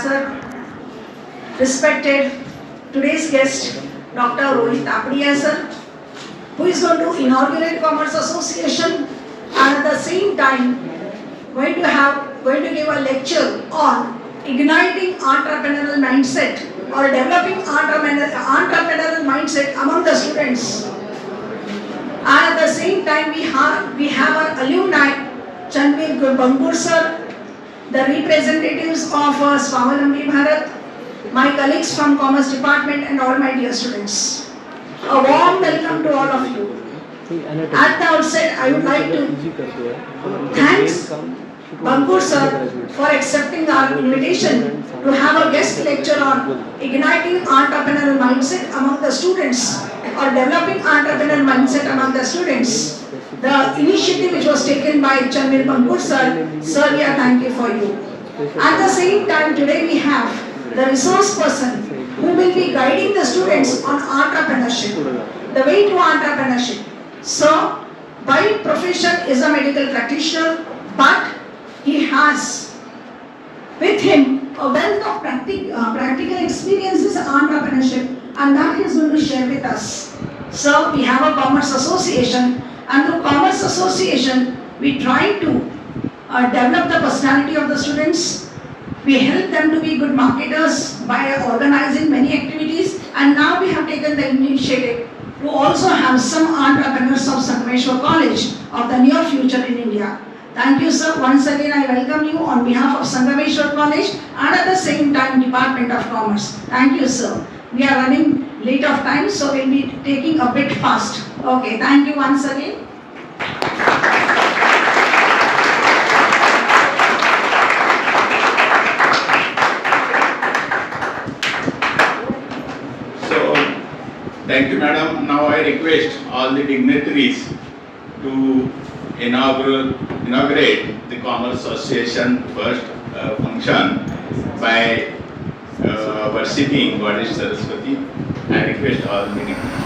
sir, respected today's guest, Dr. Rohit Apadiya sir, who is going to inaugurate Commerce Association and at the same time going to give a lecture on igniting entrepreneurial mindset or developing entrepreneurial mindset among the students. And at the same time we have our alumni, Chanmir Bankur sir, the representatives of Swavalambi Bharat, my colleagues from Commerce Department and all my dear students. A warm welcome to all of you. At the outset, I would like to thank Bankur sir for accepting our invitation to have a guest lecture on igniting entrepreneurial mindset among the students or developing entrepreneurial mindset among the students. The initiative which was taken by Chanmir Bankur sir, we are thankful for you. At the same time, today we have the resource person who will be guiding the students on entrepreneurship, the way to entrepreneurship. So, by profession is a medical practitioner, but he has with him a wealth of practical experiences in entrepreneurship, and that he is going to share with us. So, we have a Commerce Association, and through Commerce Association, we try to develop the personality of the students. We help them to be good marketers by organizing many activities, and now we have taken the initiative to also have some entrepreneurs of Sangameshwar College of the near future in India. Thank you, sir. Once again, I welcome you on behalf of Sangameshwar College and at the same time Department of Commerce. Thank you, sir. We are running late of time, so we'll be taking a bit fast. Okay, thank you once again. Thank you, madam. Now I request all the dignitaries to inaugurate the Commerce Association first function by worshipping Goddess Saraswati. I request all the dignitaries.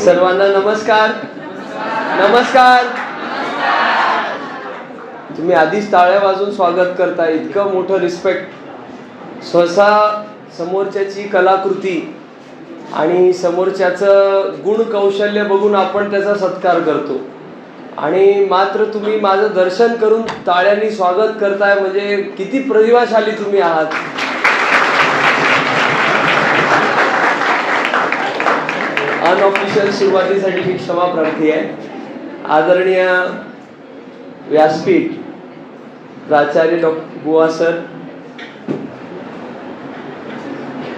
सर्वांना नमस्कार. नमस्कार. तुम्ही आधीच टाळ्या वाजून स्वागत करता. इतकं मोठं रिस्पेक्ट. सहसा समोरच्याची कलाकृती आणि समोरच्याचं गुण कौशल्य बघून आपण त्याचा सत्कार करतो, आणि मात्र तुम्ही माझं दर्शन करून टाळ्यांनी स्वागत करताय म्हणजे किती प्रतिभाशाली तुम्ही आहात. अनऑफिशियल सुरुवातीसाठी मी क्षमा प्रार्थी आहे. आदरणीय व्यासपीठ, प्राचार्य डॉक्टर बुवा सर,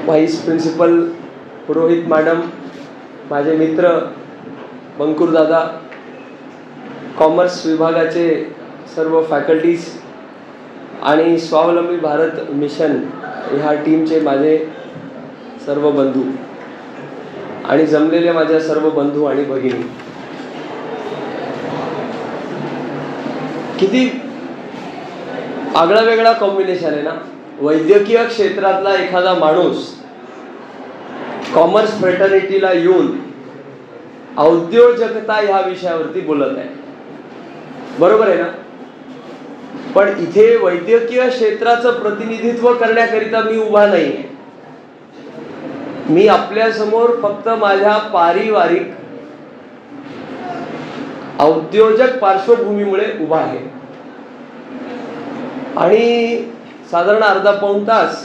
व्हाईस प्रिन्सिपल पुरोहित मॅडम, माझे मित्र बंकुर दादा, कॉमर्स विभागाचे सर्व फॅकल्टीज आणि स्वावलंबी भारत मिशन ह्या टीमचे माझे सर्व बंधू आणि जमलेले माझ्या सर्व बंधू आणि भगिनी, किती आगळा वेगळा कॉम्बिनेशन आहे ना. वैद्यकीय क्षेत्रातला एखादा माणूस कॉमर्स फ्रेटर्निटीला येऊन औद्योजकता ह्या विषयावरती बोलत आहे, बरोबर आहे ना. पण इथे वैद्यकीय क्षेत्राचं प्रतिनिधित्व करण्याकरिता मी उभा नाही आहे. मी आपल्या समोर फक्त माझ्या पारिवारिक औद्योजक पार्श्वभूमीमुळे उभा आहे, आणि साधारण अर्धा पाऊण तास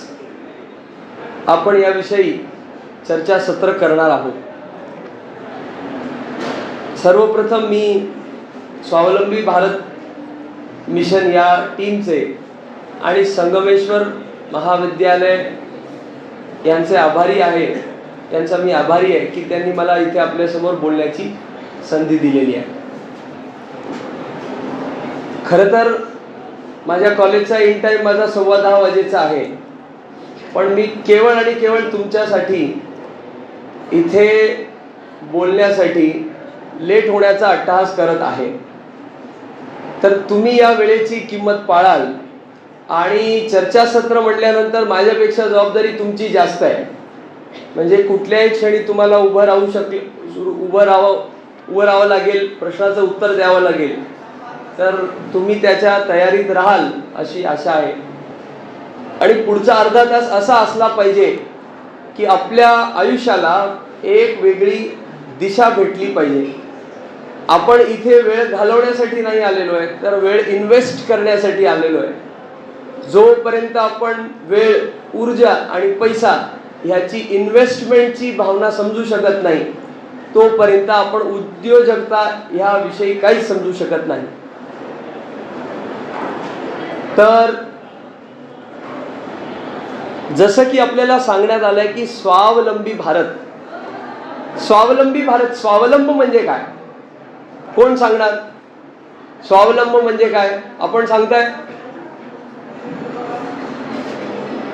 आपण याविषयी चर्चासत्र करणार आहोत. सर्वप्रथम मी स्वावलंबी भारत मिशन या टीमचे आणि संगमेश्वर महाविद्यालय यांचे आभारी आहे. त्यांचा मी आभारी आहे की त्यांनी मला इथे आपल्यासमोर बोलण्याची संधी दिलेली आहे. खरं तर माझ्या कॉलेजचा इन टाइम माझा 10:15 वाजेचा आहे, पण मी केवळ आणि केवळ तुमच्यासाठी इथे बोलण्यासाठी लेट होण्याचा अट्टहास करत आहे. तर तुम्ही या वेळेची किंमत पाळाल आणि चर्चासत्र म्हटल्यानंतर माझ्यापेक्षा जबाबदारी तुमची जास्त आहे. म्हणजे कुठल्याही क्षणी तुम्हाला उभं राहावं लागेल, प्रश्नाचं उत्तर द्यावं लागेल. तर तुम्ही त्याच्या तयारीत राहाल अशी आशा आहे. आणि पुढचा अर्धा तास असा असला पाहिजे की आपल्या आयुष्याला एक वेगळी दिशा भेटली पाहिजे. आपण इथे वेळ घालवण्यासाठी नाही आलेलो आहे, तर वेळ इन्व्हेस्ट करण्यासाठी आलेलो आहे. जोपर्यंत आपण वेळ, ऊर्जा आणि पैसा ह्याची इन्व्हेस्टमेंटची भावना समजू शकत नाही, तोपर्यंत आपण उद्योजकता ह्याविषयी काहीच समजू शकत नाही. तर जसं की आपल्याला सांगण्यात आलंय की स्वावलंबी भारत, स्वावलंब म्हणजे काय? कोण सांगणार? स्वावलंब म्हणजे काय? आपण सांगताय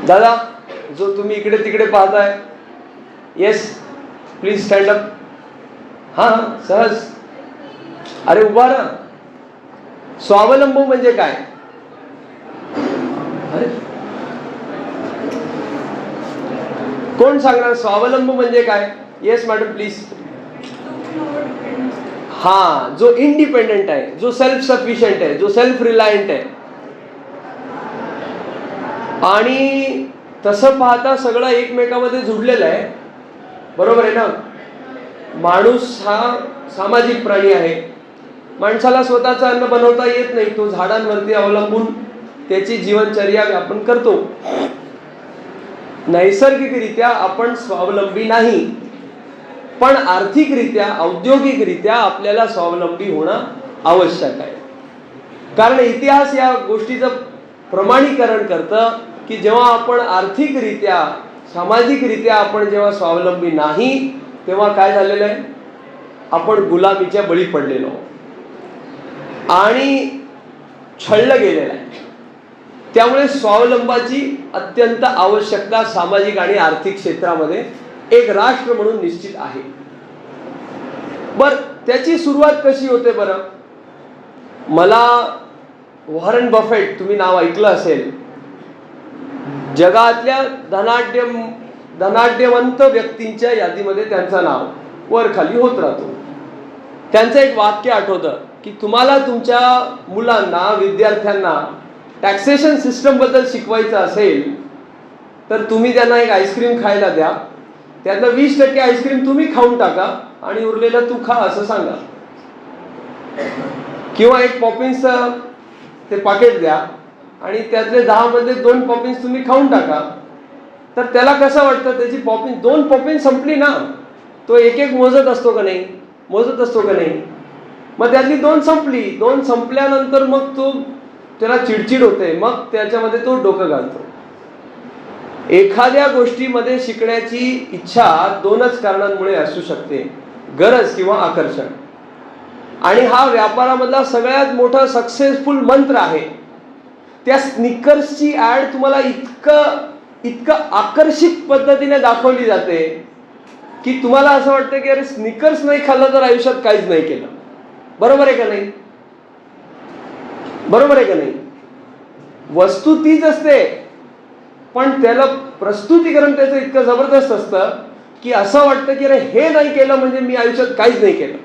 दादा, जो तुम्ही इकडे तिकडे पाहताय. Yes, please stand up. हा, सहज. अरे उभा राहा. स्वावलंब म्हणजे काय? अरे कोण सांगणार स्वावलंब म्हणजे काय? Yes madam, please. हा, जो इंडिपेंडेंट आहे, जो सेल्फ सफिशियंट आहे, जो सेल्फ रिलायंट आहे. आणि तसं पाहता सगळं एकमेकांमध्ये जुडलेलं आहे, बरोबर आहे ना? माणूस हा सामाजिक प्राणी आहे. माणसाला स्वतःचं अन्न बनवता येत नाही, तो झाडांवरती अवलंबून त्याची जीवनचर्या व्यापन करतो. नैसर्गिकरित्या आपण स्वावलंबी नाही, पण आर्थिकरित्या, औद्योगिकरित्या आपल्याला स्वावलंबी होणं आवश्यक आहे. कारण इतिहास या गोष्टीचं प्रमाणीकरण करतं की जेव्हा आपण आर्थिकरित्या, सामाजिकरित्या आपण जेव्हा स्वावलंबी नाही, तेव्हा काय झालेलं आहे? आपण गुलामीच्या बळी पडलेलो आणि छळलं गेलेलं आहे. त्यामुळे स्वावलंबाची अत्यंत आवश्यकता सामाजिक आणि आर्थिक क्षेत्रामध्ये एक राष्ट्र म्हणून निश्चित आहे. बर, त्याची सुरुवात कशी होते बरं? मला वॉरन बफेट, तुम्ही नाव ऐकलं असेल, जगातल्या धनाढ्यवंत व्यक्तींच्या यादीमध्ये त्यांचं नाव वर खाली होत राहतो. त्यांचं एक वाक्य आठवतं की तुम्हाला तुमच्या मुलांना, विद्यार्थ्यांना टॅक्सेशन सिस्टम बद्दल शिकवायचं असेल तर तुम्ही त्यांना एक आईस्क्रीम खायला द्या, त्यातलं 20% आईस्क्रीम तुम्ही खाऊन टाका आणि उरलेलं तू खा असं सांगा. किंवा एक पॉपिन्सचं ते पाकिट द्या आणि त्यातले 10 मधले 2 पॉपिन्स तुम्ही खाऊन टाका. तर त्याला कसं वाटतं, त्याची 2 पॉपिन्स संपली ना, तो एक मोजत असतो का नाही? मग त्यातली 2 संपली. 2 संपल्यानंतर मग त्याला चिडचिड होते, मग त्याच्यामध्ये तो डोकं घालतो. एखाद्या गोष्टीमध्ये शिकण्याची इच्छा 2च कारणांमुळे असू शकते, गरज किंवा आकर्षण. आणि हा व्यापारामधला सगळ्यात मोठा सक्सेसफुल मंत्र आहे. त्या स्निकर्सची ऍड तुम्हाला इतकं आकर्षित पद्धतीने दाखवली जाते की तुम्हाला असं वाटतं की अरे स्निकर्स नाही खाल्लं तर आयुष्यात काहीच नाही केलं. बरोबर आहे का नाही? वस्तू तीच असते, पण त्याला प्रस्तुतीकरण त्याचं इतकं जबरदस्त असतं की असं वाटतं की अरे हे नाही केलं म्हणजे मी आयुष्यात काहीच नाही केलं.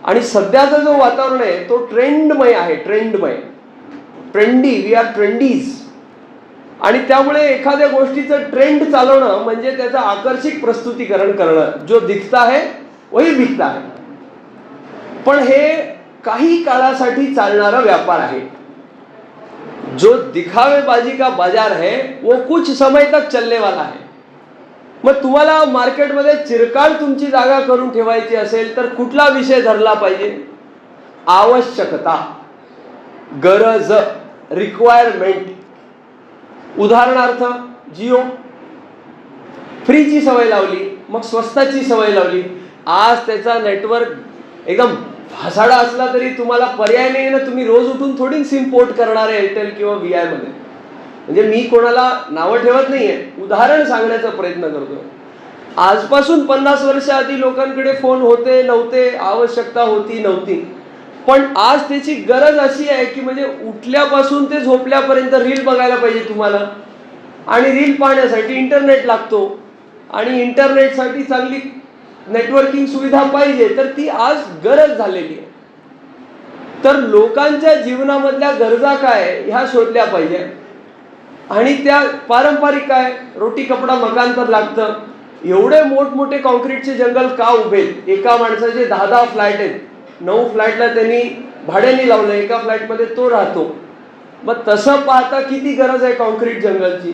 आणि सध्याचा जो वातावरण आहे तो ट्रेंडमय आहे, ट्रेंडी. We R ट्रेंडीज. आणि त्यामुळे एखाद्या गोष्टीचं ट्रेंड चालवणं म्हणजे त्याचं आकर्षक प्रस्तुतीकरण करणं. जो दिखता है वही बिकता है. पण हे काही काळासाठी चालणारा व्यापार आहे. जो दिखावेबाजी का बाजार है वो कुछ समय तक चलने वाला है. मग तुम्हाला मार्केटमध्ये चिरकाल तुमची जागा करून ठेवायची असेल तर कुठला विषय धरला पाहिजे? आवश्यकता, गरज, रिक्वायरमेंट. उदाहरणार्थ जिओ, फ्रीची सवय लावली, मग स्वस्ताची सवय लावली. आज त्याचा नेटवर्क एकदम भासाडा असला तरी तुम्हाला पर्याय नाही ना, तुम्ही रोज उठून थोडी सिम पोर्ट करणार आहे एअरटेल किंवा VI मध्ये. म्हणजे मी कोणाला नावं ठेवत नाहीये, उदाहरण सांगण्याचा प्रयत्न करतो. आजपासून 50 वर्ष आधी लोकांकडे फोन होते नव्हते, आवश्यकता होती नव्हती, पण आज त्याची गरज अशी आहे की म्हणजे उठल्यापासून ते झोपल्यापर्यंत रील बघायला पाहिजे तुम्हाला, आणि रील पाहण्यासाठी इंटरनेट लागतो, आणि इंटरनेटसाठी चांगली नेटवर्किंग सुविधा पाहिजे, तर ती आज गरज झालेली आहे. तर लोकांच्या जीवनामधल्या गरजा काय ह्या शोधल्या पाहिजे. आणि त्या पारंपरिक काय, रोटी कपडा मकान तर लागतं. एवढे मोठमोठे कॉन्क्रीटचे जंगल का उभे? एका माणसाचे 10-10 फ्लॅट आहेत, 9 फ्लॅटला त्यांनी भाड्याने लावलं, एका फ्लॅटमध्ये तो राहतो. मग तसं पाहता किती गरज आहे कॉन्क्रीट जंगलची.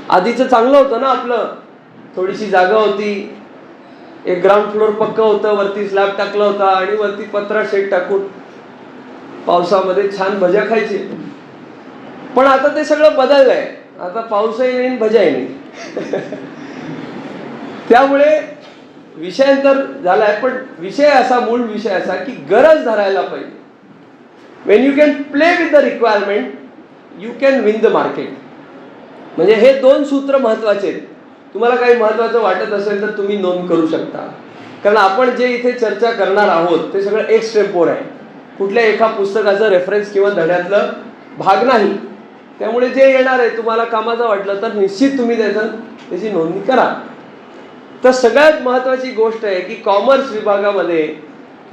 आधीचं चांगलं होतं ना आपलं, थोडीशी जागा होती, एक ग्राउंड फ्लोअर पक्क होतं, वरती स्लॅब टाकला होता आणि वरती पत्रा शेड टाकून पावसामध्ये छान भज्या खायचे. पण आता ते सगळं बदललंय, आता पाऊसही नाही भज्याही नाही. त्यामुळे विषयांतर झालाय, पण विषय असा, मूळ विषय असा की गरज धरायला पाहिजे. Wien you can play with the requirement you can win the market. म्हणजे हे 2 सूत्र महत्वाचे आहेत. तुम्हाला काही महत्वाचं वाटत असेल तर तुम्ही नोंद करू शकता, कारण आपण जे इथे चर्चा करणार आहोत ते सगळं एक्स्ट्रेपोर आहे, कुठल्या एका पुस्तकाचं रेफरन्स किंवा धड्यातलं भाग नाही. त्यामुळे जे येणार आहे तुम्हाला कामाचं वाटलं तर निश्चित तुम्ही त्याची नोंदणी करा. तर सगळ्यात महत्त्वाची गोष्ट आहे की कॉमर्स विभागामध्ये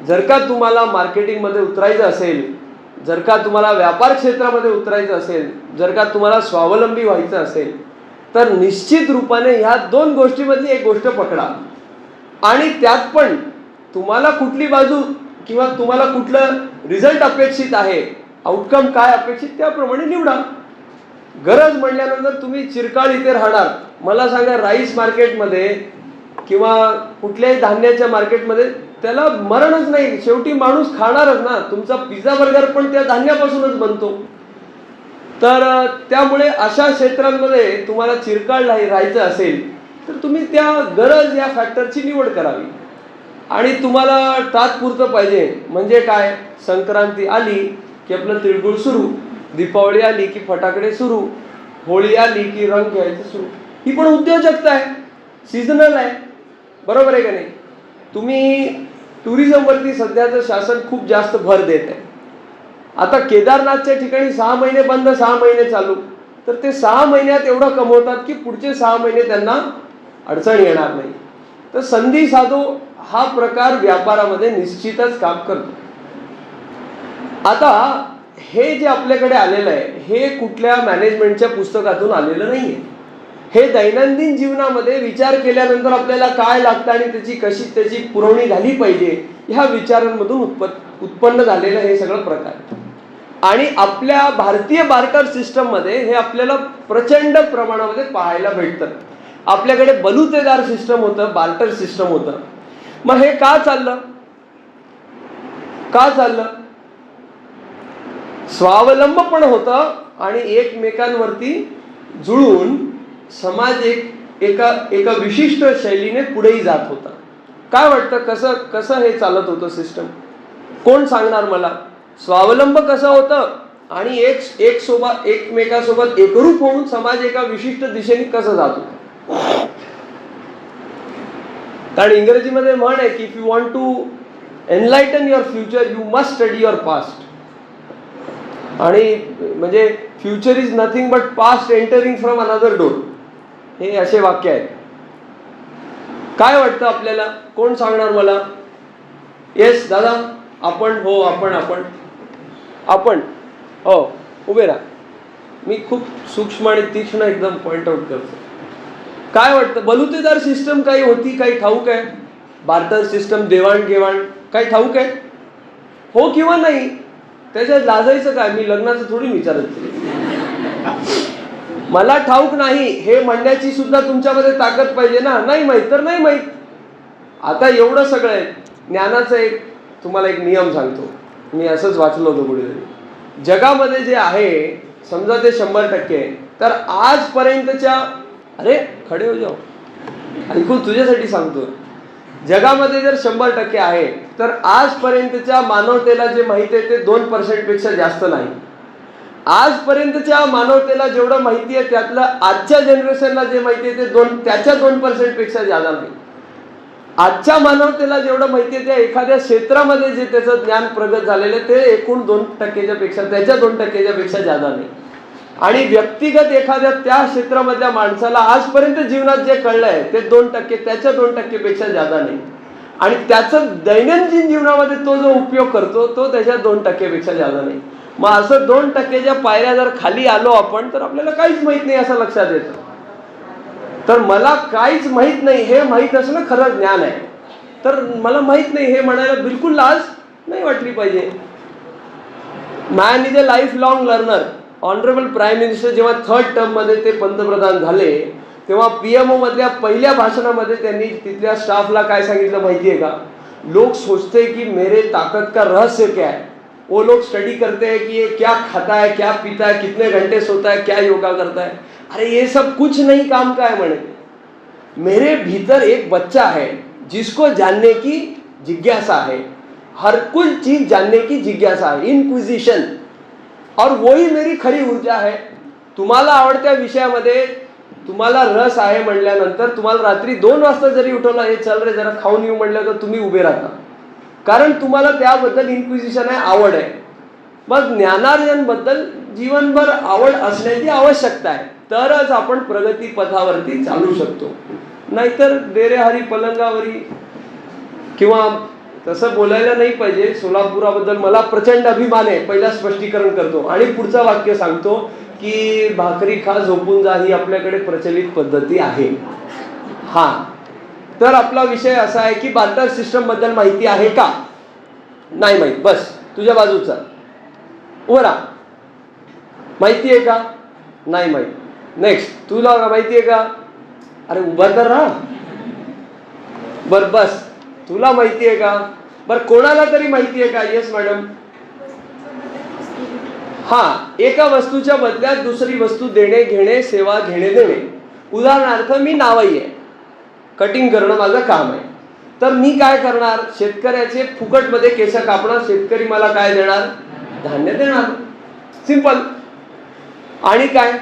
जर का तुम्हाला मार्केटिंगमध्ये उतरायचं असेल, जर का तुम्हाला व्यापार क्षेत्रामध्ये उतरायचं असेल, जर का तुम्हाला स्वावलंबी व्हायचं असेल, तर निश्चित रूपाने ह्या 2 गोष्टीमधली एक गोष्ट पकडा. आणि त्यात पण तुम्हाला कुठली बाजू किंवा तुम्हाला कुठलं रिझल्ट अपेक्षित आहे, आउटकम काय अपेक्षित, त्याप्रमाणे निवडा. गरज म्हणल्यानंतर तुम्ही चिरकाळ इथे राहणार. मला सांगा, राईस मार्केटमध्ये किंवा कुठल्याही धान्याच्या मार्केटमध्ये त्याला मरणच नाही, शेवटी माणूस खाणारच ना. तुमचा पिझ्झा बर्गर पण त्या धान्यापासूनच बनतो. तर त्यामुळे अशा क्षेत्रांमध्ये तुम्हाला चिरकाळ राहायचं असेल तर तुम्ही त्या गरज या फॅक्टरची निवड करावी. आणि तुम्हाला तात्पुरतं पाहिजे म्हणजे काय, संक्रांती आली की आपलं तिळगुळ सुरू, दीपावली आली की फटाकडे सुरू, होळी आली की रंग घ्यायचं सुरू. ही पण उद्योजकता आहे, सीझनल आहे, बरोबर आहे का नाही. तुम्ही टुरिझमवरती सध्याचं शासन खूप जास्त भर देत आहे. आता केदारनाथच्या ठिकाणी 6 महिने बंद, 6 महिने चालू, तर ते 6 महिन्यात एवढं कमवतात की पुढचे 6 महिने त्यांना अडचण येणार नाही. तर संधी साधो हा प्रकार व्यापारामध्ये निश्चितच काम करतो. आता हे जे आपल्याकडे आलेलं आहे हे कुठल्या मॅनेजमेंटच्या पुस्तकातून आलेलं नाहीये. हे दैनंदिन जीवनामध्ये विचार केल्यानंतर आपल्याला काय लागतं आणि त्याची पुरवणी झाली पाहिजे ह्या विचारांमधून उत्पन्न झालेलं हे सगळं प्रकार. आणि आपल्या भारतीय बार्टर सिस्टम मध्ये हे आपल्याला प्रचंड प्रमाणामध्ये पाहायला भेटतं. आपल्याकडे बलुतेदार सिस्टम होतं, बार्टर सिस्टम होतं. मग हे का चाललं? स्वावलंब पण होतं आणि एकमेकांवरती जुळून समाज एका विशिष्ट शैलीने पुढेही जात होता. काय वाटतं कसं हे चालत होतं सिस्टम? कोण सांगणार मला? स्वावलंब कसं होतं आणि एकमेकांसोबत एकरूप होऊन समाज एका विशिष्ट दिशेने कसं जात होता? कारण इंग्रजीमध्ये म्हण आहे की if you want to enlighten your future you must study your past. आणि म्हणजे future is nothing but past entering from another door, हे असे वाक्य आहेत. काय वाटतं आपल्याला? कोण सांगणार मला? येस दादा, आपण हो, आपण हो, उभे राहा. मी खूप सूक्ष्म आणि तीक्ष्ण एकदम पॉइंट आउट करतो. काय वाटतं? बलुतेदार सिस्टम काही होती, काही ठाऊक आहे? बार्टर सिस्टम, देवाणघेवाण काही ठाऊक आहे? हो किंवा नाही? त्याच्यात लाजायचं काय? मी लग्नाचं थोडी विचारत. मला ठाऊक नाही हे म्हणण्याची सुद्धा तुमच्यामध्ये ताकद पाहिजे ना. नाही माहीत तर नाही माहीत. आता एवढं सगळं आहे. ज्ञानाचा तुम्हाला एक नियम सांगतो. मी असंच वाचलं होतं कुठेतरी. जगामध्ये जे आहे समजा ते 100% आहे, तर आजपर्यंतच्या अरे खडे हो जाओ, ऐकून तुझ्यासाठी सांगतो. जगामध्ये जर 100% आहे तर आजपर्यंतच्या मानवतेला जे माहिती आहे ते 2% पेक्षा जास्त नाही. आजपर्यंतच्या मानवतेला जेवढं माहिती आहे त्यातलं आजच्या जनरेशनला जे माहिती आहे ते त्याच्या 2% पेक्षा जादा नाही. आजच्या मानवतेला जेवढं माहिती आहे त्या एखाद्या क्षेत्रामध्ये जे त्याचं ज्ञान प्रगत झालेलं आहे ते एकूण 2% पेक्षा, त्याच्या 2% पेक्षा जादा नाही. आणि व्यक्तिगत एखाद्या त्या क्षेत्रामधल्या माणसाला आजपर्यंत जीवनात जे कळलंय ते 2%, त्याच्या 2% पेक्षा जादा नाही. आणि त्याचं दैनंदिन जीवनामध्ये तो जो उपयोग करतो तो त्याच्या 2% पेक्षा जादा नाही. मग असं 2%च्या पायऱ्या जर खाली आलो आपण तर आपल्याला काहीच माहित नाही असं लक्षात येतं. तर मला काहीच माहित नाही हे माहित असणं खरं ज्ञान आहे. तर मला माहित नाही हे म्हणायला बिलकुल लाज नाही वाटली पाहिजे. Man is a life long learner. Honourable prime minister जेव्हा 3rd टर्ममध्ये ते पंतप्रधान झाले तेव्हा PMO मधल्या पहिल्या भाषणामध्ये त्यांनी तिथल्या स्टाफला काय सांगितलं माहिती आहे का? लोग सोचते कि मेरे ताकत का रहस्य क्या है. वो लोग स्टडी करते हैं कि ये क्या खाता है, क्या पीता है, कितने घंटे सोता है, क्या योगा करता है. अरे ये सब कुछ नहीं काम का है म्हणे. मेरे भीतर एक बच्चा है जिसको जानने की जिज्ञासा है. हर कुछ चीज जानने की जिज्ञासा है, इनक्विजिशन. और वही मेरी खरी ऊर्जा है. तुम्हाला आवडत्या विषयामध्ये तुम्हाला रस आहे म्हटल्यानंतर तुम्हाला रात्री 2 वाजता जरी उठवलं, हे चल रे जरा खाऊन येऊ म्हटलं तर तुम्ही उभे राहता. कारण तुम्हाला त्याबद्दल इन्क्विजिशन आहे, आवड आहे. मग ज्ञानार्जन बद्दल जीवनभर आवड असण्याची आवश्यकता आहे. तरच आपण प्रगती पथावरती चालू शकतो. नाहीतर डेरेहारी पलंगावरी किंवा तसं बोलायला नाही पाहिजे. सोलापुराबद्दल मला प्रचंड अभिमान आहे. पहिला स्पष्टीकरण करतो आणि पुढचं वाक्य सांगतो की भाकरी खा झोपून जा ही आपल्याकडे प्रचलित पद्धती आहे. हा, तर आपला विषय असा आहे की बार्टर सिस्टम बद्दल माहिती आहे का? नाही माहित. बस तुझ्या बाजूचा उभं राहा. माहिती आहे का? नाही माहित. नेक्स्ट, तुला माहिती आहे का? अरे उभा तर राहा. बर बस, तुला माहिती आहे का? बर कोणाला तरी माहिती आहे का? Yes madam. हा, एका वस्तूच्या बदल्यात दुसरी वस्तू देणे घेणे, सेवा घेणे देणे. उदाहरणार्थ मी नावाई आहे, कटिंग करणं माझं काम आहे. तर मी काय करणार? शेतकऱ्याचे फुकटमध्ये केस कापणार. शेतकरी मला काय देणार? धान्य देणार. सिंपल. आणि काय?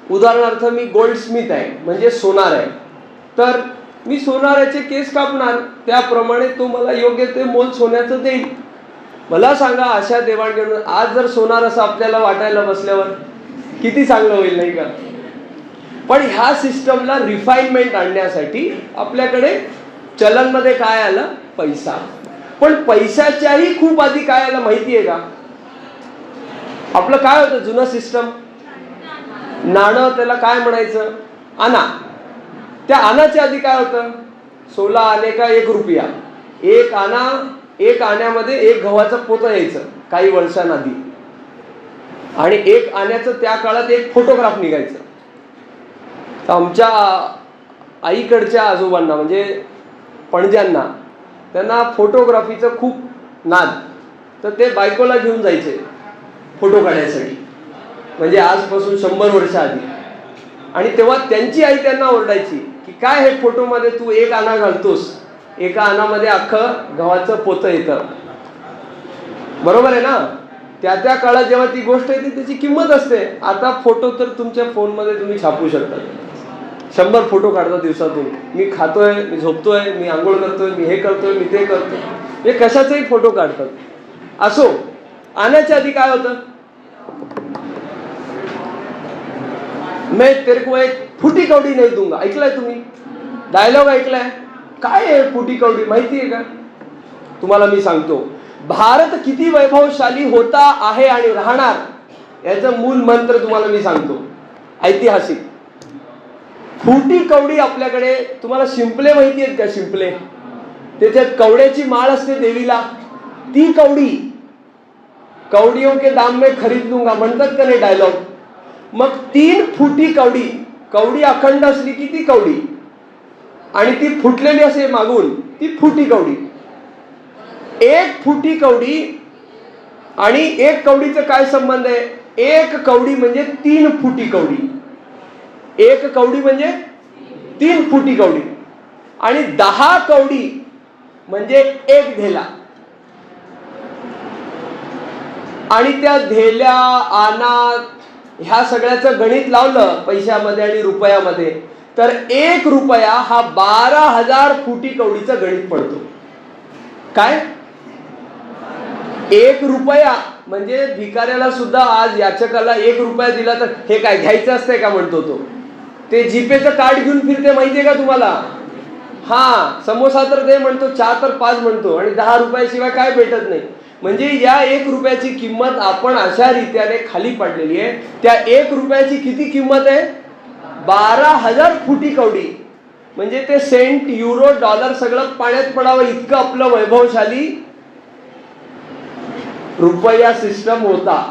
उदाहरणार्थ मी गोल्ड स्मिथ आहे म्हणजे सोनार आहे. तर मी सोनाराचे केस कापणार. त्याप्रमाणे तो मला योग्य ते मोल सोन्याचं देईल. मला सांगा, अशा देवाणघेवाण आज जर सोनार असं आपल्याला वाटायला बसल्यावर किती चांगलं होईल नाही का? पण ह्या सिस्टमला रिफाईनमेंट आणण्यासाठी आपल्याकडे चलनमध्ये काय आलं? पैसा. पण पैशाच्याही खूप आधी काय आलं माहिती आहे का? आपलं काय होतं जुनं सिस्टम? नाणं, त्याला काय म्हणायचं? आणा. त्या आणाच्या आधी काय होतं? 16 आणे का 1 रुपया. एक आणा, एक आण्यामध्ये 1 गव्हाचं पोतं यायचं काही वर्षांआधी. आणि 1 आण्याचं त्या काळात 1 फोटोग्राफ निघायचं. तर आमच्या आईकडच्या आजोबांना म्हणजे पणज्यांना, त्यांना फोटोग्राफीचं खूप नाद. तर ते बायकोला घेऊन जायचे फोटो काढण्यासाठी, म्हणजे आजपासून 100 वर्ष आधी. आणि तेव्हा त्यांची आई त्यांना ओरडायची की काय हे फोटोमध्ये तू 1 आणा घालतोस, एका आणामध्ये अख्खं गव्हाचं पोतं येतं. बरोबर आहे ना? त्या काळात जेव्हा ती गोष्ट येते त्याची किंमत असते. आता फोटो तर तुमच्या फोनमध्ये तुम्ही छापू शकता. 100 फोटो काढतात दिवसातून. मी खातोय, मी झोपतोय, मी आंघोळ करतोय, मी हे करतोय, मी ते करतोय, हे कशाचाही फोटो काढतात. असो, आण्याच्या आधी काय होतं? मैं तेरे को एक फुटी कौडी नहीं दूंगा. ऐकलाय तुम्ही? डायलॉग ऐकलाय? काय आहे फुटी कौडी माहिती आहे का? तुम्हाला मी सांगतो. भारत किती वैभवशाली होता, आहे आणि राहणार याचं मूल मंत्र तुम्हाला मी सांगतो. ऐतिहासिक फुटी कवडी आपल्याकडे. तुम्हाला शिंपले माहिती आहेत का? शिंपले, त्याच्यात कवड्याची माळ असते देवीला. ती कवडी, कवडियों के दाम में खरीद लूंगा म्हणतात का नाही डायलॉग. मग 3 फुटी कवडी. कवडी अखंड असली की ती कवडी, आणि ती फुटलेली असे मागून ती फुटी कवडी. 1 फुटी कवडी आणि 1 कवडीचं काय संबंध आहे? 1 कवडी म्हणजे 3 फुटी कवडी. 1 कवडी म्हणजे 3 फुटी कवडी. आणि 10 कवडी म्हणजे 1 धेला. आणि त्या धेल्या, आना ह्या सगळ्याचं गणित लावलं पैशामध्ये आणि रुपयामध्ये तर 1 रुपया हा 12,000 फुटी कवडीचं गणित पडतो. काय 1 रुपया म्हणजे भिकाऱ्याला सुद्धा आज याचकाला 1 रुपया दिला तर हे काय घ्यायचं असतंय का म्हणतो तो. ते जीपेचं कार्ड घेऊन फिरते माहितीये का तुम्हाला. हा समोसा तर दे म्हणतो, चहा तर 5 म्हणतो आणि 10 रुपयाशिवाय काय भेटत नाही. म्हणजे या 1 रुपयाची किंमत आपण अशा रीत्याने खाली पडलेली आहे. त्या 1 रुपयाची किती किंमत आहे 12,000 फुटी कवडी. म्हणजे ते सेंट युरो डॉलर सगळं पाण्यात पडावं इतकं आपलं वैभवशाली रुपया सिस्टम होता.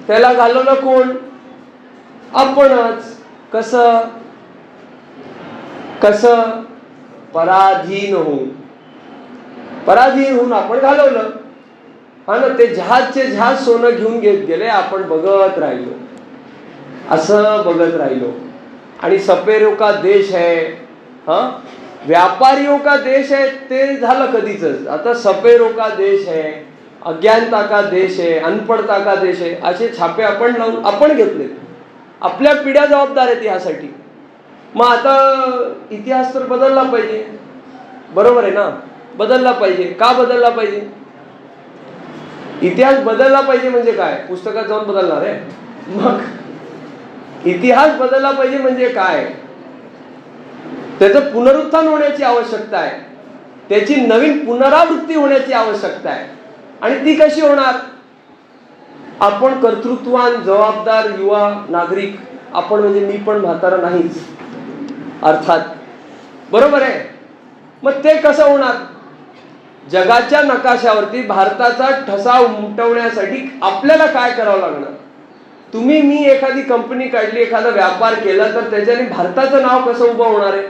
त्याला घालवलं कोण आपणच. कसं कसं पराधीन होऊन आपण घालवलं. हा ना, ते जहाजचे जहाज सोनं घेऊन घेत गेले, आपण बघत राहिलो, असं बघत राहिलो. आणि सपेरों का देश है, हा व्यापारियों का देश है ते झालं कधीच. आता सपेरों का देश है, अज्ञानता का देश है, अनपडता का देश है, असे छापे आपण लावून आपण घेतले. आपल्या पिढ्या जबाबदार आहेत यासाठी. मग आता इतिहास तर बदलला पाहिजे, बरोबर आहे ना. बदलला पाहिजे. का बदलला पाहिजे. इतिहास बदलला पाहिजे म्हणजे काय पुस्तकात जाऊन बदलणार आहे. मग इतिहास बदलला पाहिजे म्हणजे काय, त्याचं पुनरुत्थान होण्याची आवश्यकता आहे, त्याची नवीन पुनरावृत्ती होण्याची आवश्यकता आहे. आणि ती कशी होणार. आपण कर्तृत्ववान जबाबदार युवा नागरिक, आपण म्हणजे मी पण म्हातारा नाहीच अर्थात, बरोबर आहे. मग ते कसं होणार. जगाच्या नकाशावरती भारताचा ठसा उमटवण्यासाठी आपल्याला काय करावं लागणार. तुम्ही मी एखादी कंपनी काढली, एखादा व्यापार केला तर त्याच्याने भारताचं नाव कसं उभं होणार आहे.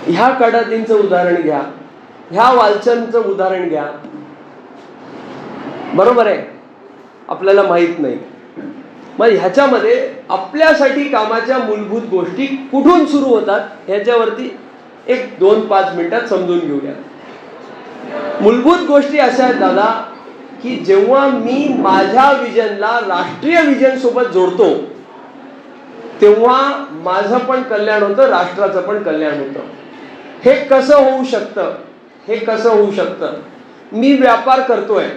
ह्या कडादींचं उदाहरण घ्या, ह्या वालचंदचं उदाहरण घ्या, बरोबर आहे. आपल्याला माहित नाही. मग ह्याच्यामध्ये आपल्यासाठी कामाच्या मूलभूत गोष्टी कुठून सुरू होतात ह्याच्यावरती 1-2-5 मिनिटात समजून घेऊया. मूलभूत गोष्टी अशा आहेत दादा की जेव्हा मी माझ्या विजनला राष्ट्रीय विजन सोबत जोडतो तेव्हा माझं पण कल्याण होतं, राष्ट्राचं पण कल्याण होतं. हे कसं होऊ शकतं. हे कसं होऊ शकतं. मी व्यापार करतोय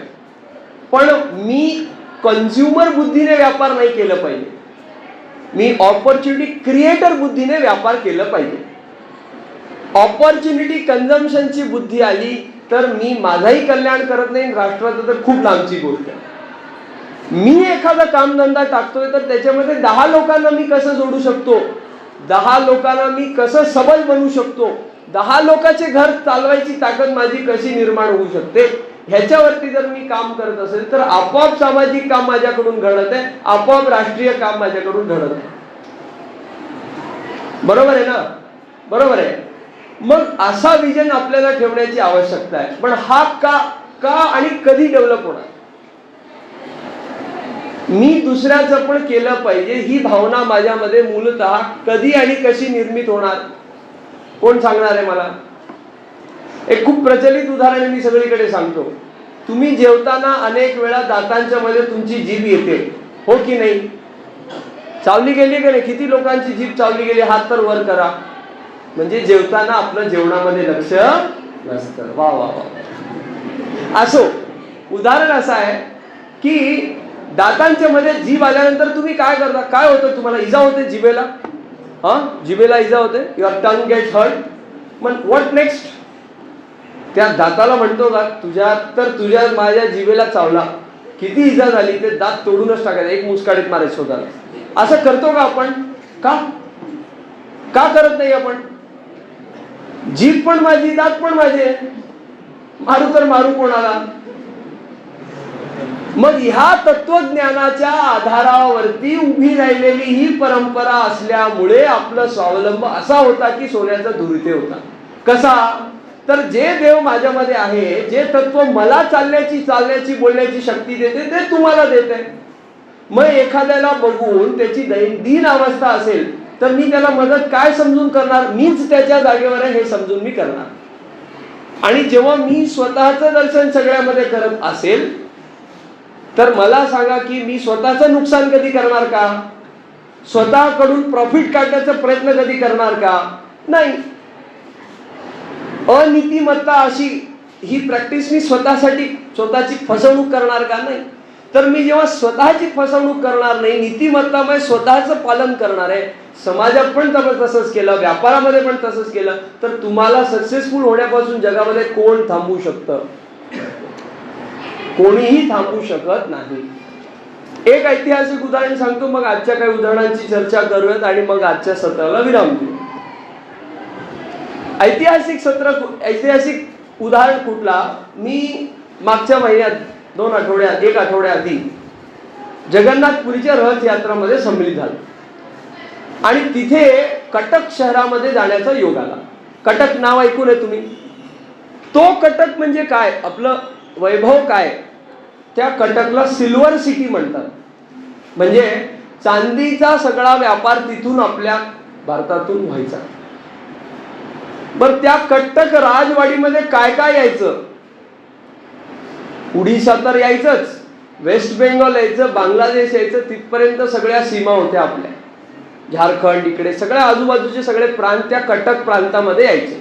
पण मी कन्झ्युमर बुद्धीने व्यापार नाही केलं पाहिजे. मी ऑपॉर्च्युनिटी क्रिएटर बुद्धीने व्यापार केलं पाहिजे. ऑपॉर्च्युनिटी कन्झम्पशनची बुद्धी आली तर मी माझाही कल्याण करत नाही, राष्ट्राचं तर खूप लांबची गोष्ट आहे. मी एखादा कामधंदा टाकतोय तर त्याच्यामध्ये 10 लोकांना मी कसं जोडू शकतो, 10 लोकांना मी कसं सबल बनवू शकतो, 10 लोकांचे घर चालवायची ताकद माझी कशी निर्माण होऊ शकते, ह्याच्यावरती जर मी काम करत असेल तर आपोआप सामाजिक काम माझ्याकडून घडत आहे, आपोआप राष्ट्रीय काम माझ्याकडून घडत आहे. बरोबर आहे ना. बरोबर आहे. मग असा विजन आपल्याला ठेवण्याची आवश्यकता आहे. पण हा का आणि कधी डेव्हलप होणार. मी दुसऱ्याचं पण केलं पाहिजे ही भावना माझ्यामध्ये मूलतः कधी आणि कशी निर्मित होणार कोण सांगणार आहे मला. एक खूप प्रचलित उदाहरण मी सगळीकडे सांगतो. तुम्ही जेवताना अनेक वेळा दातांच्या मध्ये तुमची जीभ येते, हो की नाही. चावली गेली की नाही. किती लोकांची जीभ चावली गेली हात तर वर करा. म्हणजे जेवताना आपलं जेवणामध्ये लक्ष नसतं. वा वा वा. असो उदाहरण असं आहे की दातांच्या मध्ये जीभ आल्यानंतर तुम्ही काय करता. काय होतं तुम्हाला इजा होते जिभेला. जिभेला इजा होते. Your tongue get hurt. मग व्हॉट नेक्स्ट. त्या दाताला म्हणतो का तुझ्या माझ्या जिभेला चावला, किती इजा झाली ते दात तोडूनच टाकायचं, एक मुसकाडीत मारायचं स्वतःला. असं करतो का आपण. का करत नाही आपण. जीभ पण माझी दात पण माझे, मारू तर मारू कोणाला. मग ह्या तत्वज्ञानाच्या आधारावरती उभी राहिलेली ही परंपरा असल्यामुळे आपला स्वावलंब असा होता की सोन्याचा दुरिते होता. कसा तर जे देव माझ्यामध्ये आहे, जे तत्व मला चालण्याची बोलण्याची शक्ती देते ते तुम्हाला देते. मग एखाद्याला बघून त्याची दैनंदिन अवस्था असेल तर मी त्याला मदत काय समजून करणार. मीच त्याच्या जागेवर आहे हे समजून मी करणार. आणि जेव्हा मी स्वतःचं दर्शन सगळ्यामध्ये करत असेल तर मला सांगा की मी स्वतःचं नुकसान कधी करणार का. स्वतःकडून प्रॉफिट काढण्याचा प्रयत्न कधी करणार का? नाही. अनीतिमत्ता अशी ही प्रॅक्टिस मी स्वतःची फसवणूक करणार का? नाही. तर मी जेव्हा स्वतःची फसवणूक करणार नाही, नीतिमत्तामुळे स्वतःचं पालन करणार आहे, समाजात पण तसंच केलं, व्यापारामध्ये पण तसंच केलं, तर तुम्हाला सक्सेसफुल होण्यापासून जगामध्ये कोण थांबवू शकतं? कोणीही थांबवू शकत नाही. एक ऐतिहासिक उदाहरण सांगतो, मग आजच्या काही उदाहरणांची चर्चा करूयात आणि मग आजच्या सत्राला विराम देऊ. ऐतिहासिक उदाहरण कुठला? मी मागच्या महिन्यात 1 आठवड्या आधी जगन्नाथपुरीच्या रथयात्रामध्ये सम्मिलित झालो आणि तिथे कटक शहरामध्ये जाण्याचा योग आला. कटक नाव ऐकून आहे तुम्ही? तो कटक म्हणजे काय, आपलं वैभव काय, त्या कटकला सिल्वर सिटी म्हणतात. म्हणजे चांदीचा सगळा व्यापार तिथून आपल्या भारतातून व्हायचा. बर, त्या कटक राजवाडीमध्ये काय काय यायचं? उडीसा तर यायचंच, वेस्ट बेंगॉल यायचं, बांगलादेश यायचं, तिथपर्यंत सगळ्या सीमा होत्या आपल्या, झारखंड, इकडे सगळ्या आजूबाजूचे सगळे प्रांत त्या कटक प्रांतामध्ये यायचे.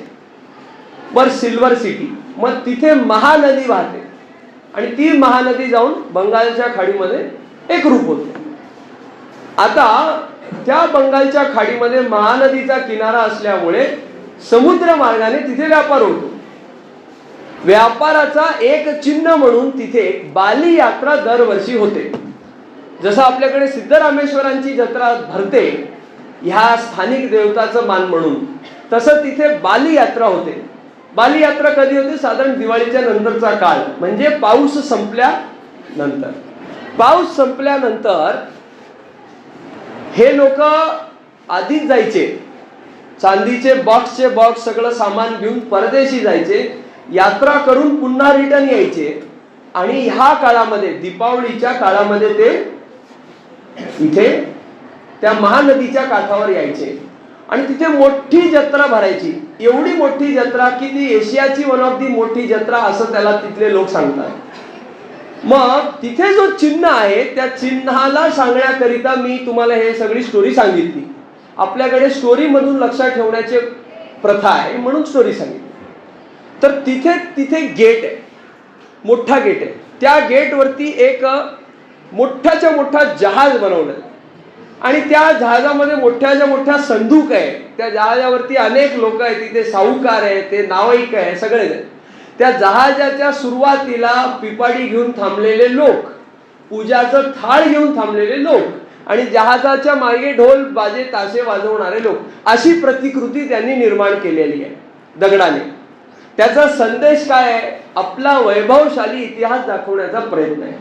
बर, सिल्वर सिटी. मग तिथे महानदी वाहते आणि ती महानदी जाऊन बंगालच्या खाडीमध्ये एकरूप होते. आता त्या बंगालच्या खाडीमध्ये महानदीचा किनारा असल्यामुळे समुद्र मार्गाने तिथे व्यापार होतो. व्यापाराचा एक चिन्ह म्हणून तिथे बाली यात्रा दरवर्षी होते. जसं आपल्याकडे सिद्धरामेश्वरांची जत्रा भरते ह्या स्थानिक देवताचं मान म्हणून, तसं तिथे बाली यात्रा होते. बाली यात्रा कधी होते? साधारण दिवाळीच्या नंतरचा काळ, म्हणजे पाऊस संपल्यानंतर. पाऊस संपल्यानंतर हे लोक आधीच जायचे, चांदीचे बॉक्स सगळं सामान घेऊन परदेशी जायचे, यात्रा करून पुन्हा रिटर्न यायचे आणि ह्या काळामध्ये, दीपावलीच्या काळामध्ये ते इथे त्या महानदीच्या काठावर यायचे आणि तिथे मोठी जत्रा भरायची. एवढी मोठी जत्रा की ती एशियाची वन ऑफ दी मोठी जत्रा असं त्याला तिथले लोक सांगतात. मग तिथे जो चिन्ह आहे त्या चिन्हाला सांगण्याकरिता मी तुम्हाला हे सगळी स्टोरी सांगितली. आपल्याकडे स्टोरी मधून लक्षात ठेवण्याची प्रथा आहे म्हणून स्टोरी सांगितली. तर तिथे गेट आहे, मोठा गेट आहे. त्या गेटवरती एक मोठ्याच्या मोठा जहाज बनवलं आणि त्या जहाजामध्ये मोठ्याच्या मोठ्या संदूक आहे. त्या जहाजावरती अनेक लोक आहेत, तिथे साहुकार आहे, ते नावाईक आहे, सगळे. त्या जहाजाच्या सुरुवातीला पिपाडी घेऊन थांबलेले लोक, पूजाचं थाळ घेऊन थांबलेले लोक आणि जहाजाच्या मागे ढोल बाजे ताशे वाजवणारे लोक, अशी प्रतिकृती त्यांनी निर्माण केलेली आहे दगडाने. त्याचा संदेश काय आहे? आपला वैभवशाली इतिहास दाखवण्याचा प्रयत्न आहे.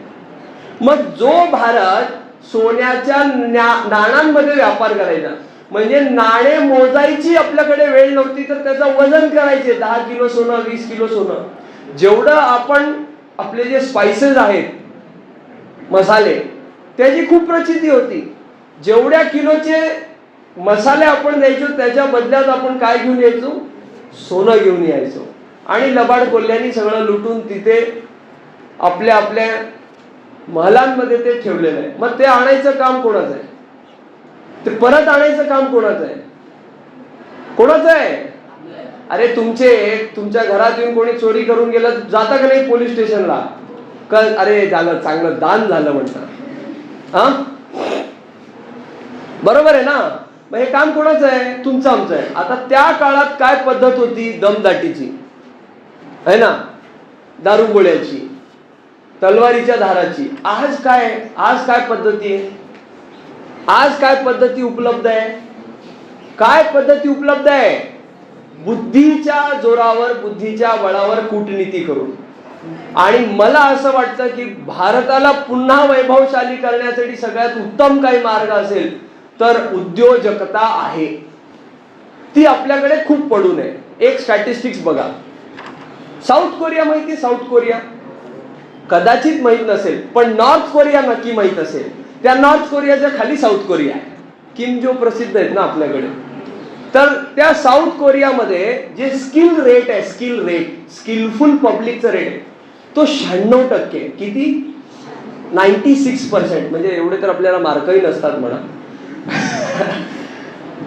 मग जो भारत सोन्याच्या नाण्यांमध्ये व्यापार करायचा, म्हणजे नाणे मोजायची आपल्याकडे वेळ नव्हती तर त्याचं वजन करायचे, 10 किलो सोनं, 20 किलो सोनं. जेवढं आपण आपले जे स्पाइसेस आहेत, मसाले, त्याची खूप प्रचिती होती. जेवढ्या किलोचे मसाले आपण द्यायचो त्याच्या बदल्यात आपण काय घेऊन यायचो? सोनं घेऊन यायचो आणि लबाड कोल्ह्यांनी सगळं लुटून तिथे आपल्या आपल्या महलांमध्ये ते ठेवलेलं आहे. मग ते आणायचं काम कोणाचं आहे? ते परत आणायचं काम कोणाचं आहे? कोणाचं आहे? अरे तुमच्या घरात येऊन कोणी चोरी करून गेलं, जाता का नाही पोलीस स्टेशनला? अरे झालं, चांगलं दान झालं म्हणतात. हा, बरोबर आहे ना? मग हे काम कोणाचं आहे? तुमचं, आमचं आहे. आता त्या काळात काय पद्धत होती? दमदाटीची आहे ना, दारू गोळ्याची, तलवारीच्या धाराची. आज काय पद्धती आहे? आज काय पद्धती उपलब्ध आहे? काय पद्धती उपलब्ध आहे? बुद्धीच्या जोरावर, बुद्धीच्या बळावर कूटनीती करून. आणि मला असं वाटतं की भारताला पुन्हा वैभवशाली करण्यासाठी सगळ्यात उत्तम काही मार्ग असेल तर उद्योजकता आहे. ती आपल्याकडे खूप पडू नये. एक स्टॅटिस्टिक्स बघा. साऊथ कोरिया माहिती? साऊथ कोरिया कदाचित माहित नसेल, पण नॉर्थ कोरिया नक्की माहित असेल. त्या नॉर्थ कोरियाच्या खाली साऊथ कोरिया आहे. किम जो प्रसिद्ध आहेत ना आपल्याकडे. तर त्या साऊथ कोरियामध्ये जे स्किल रेट आहे, स्किलफुल पब्लिकचा रेट आहे, तो 96%. किती? 96%. म्हणजे एवढे तर आपल्याला मार्कही नसतात म्हणा.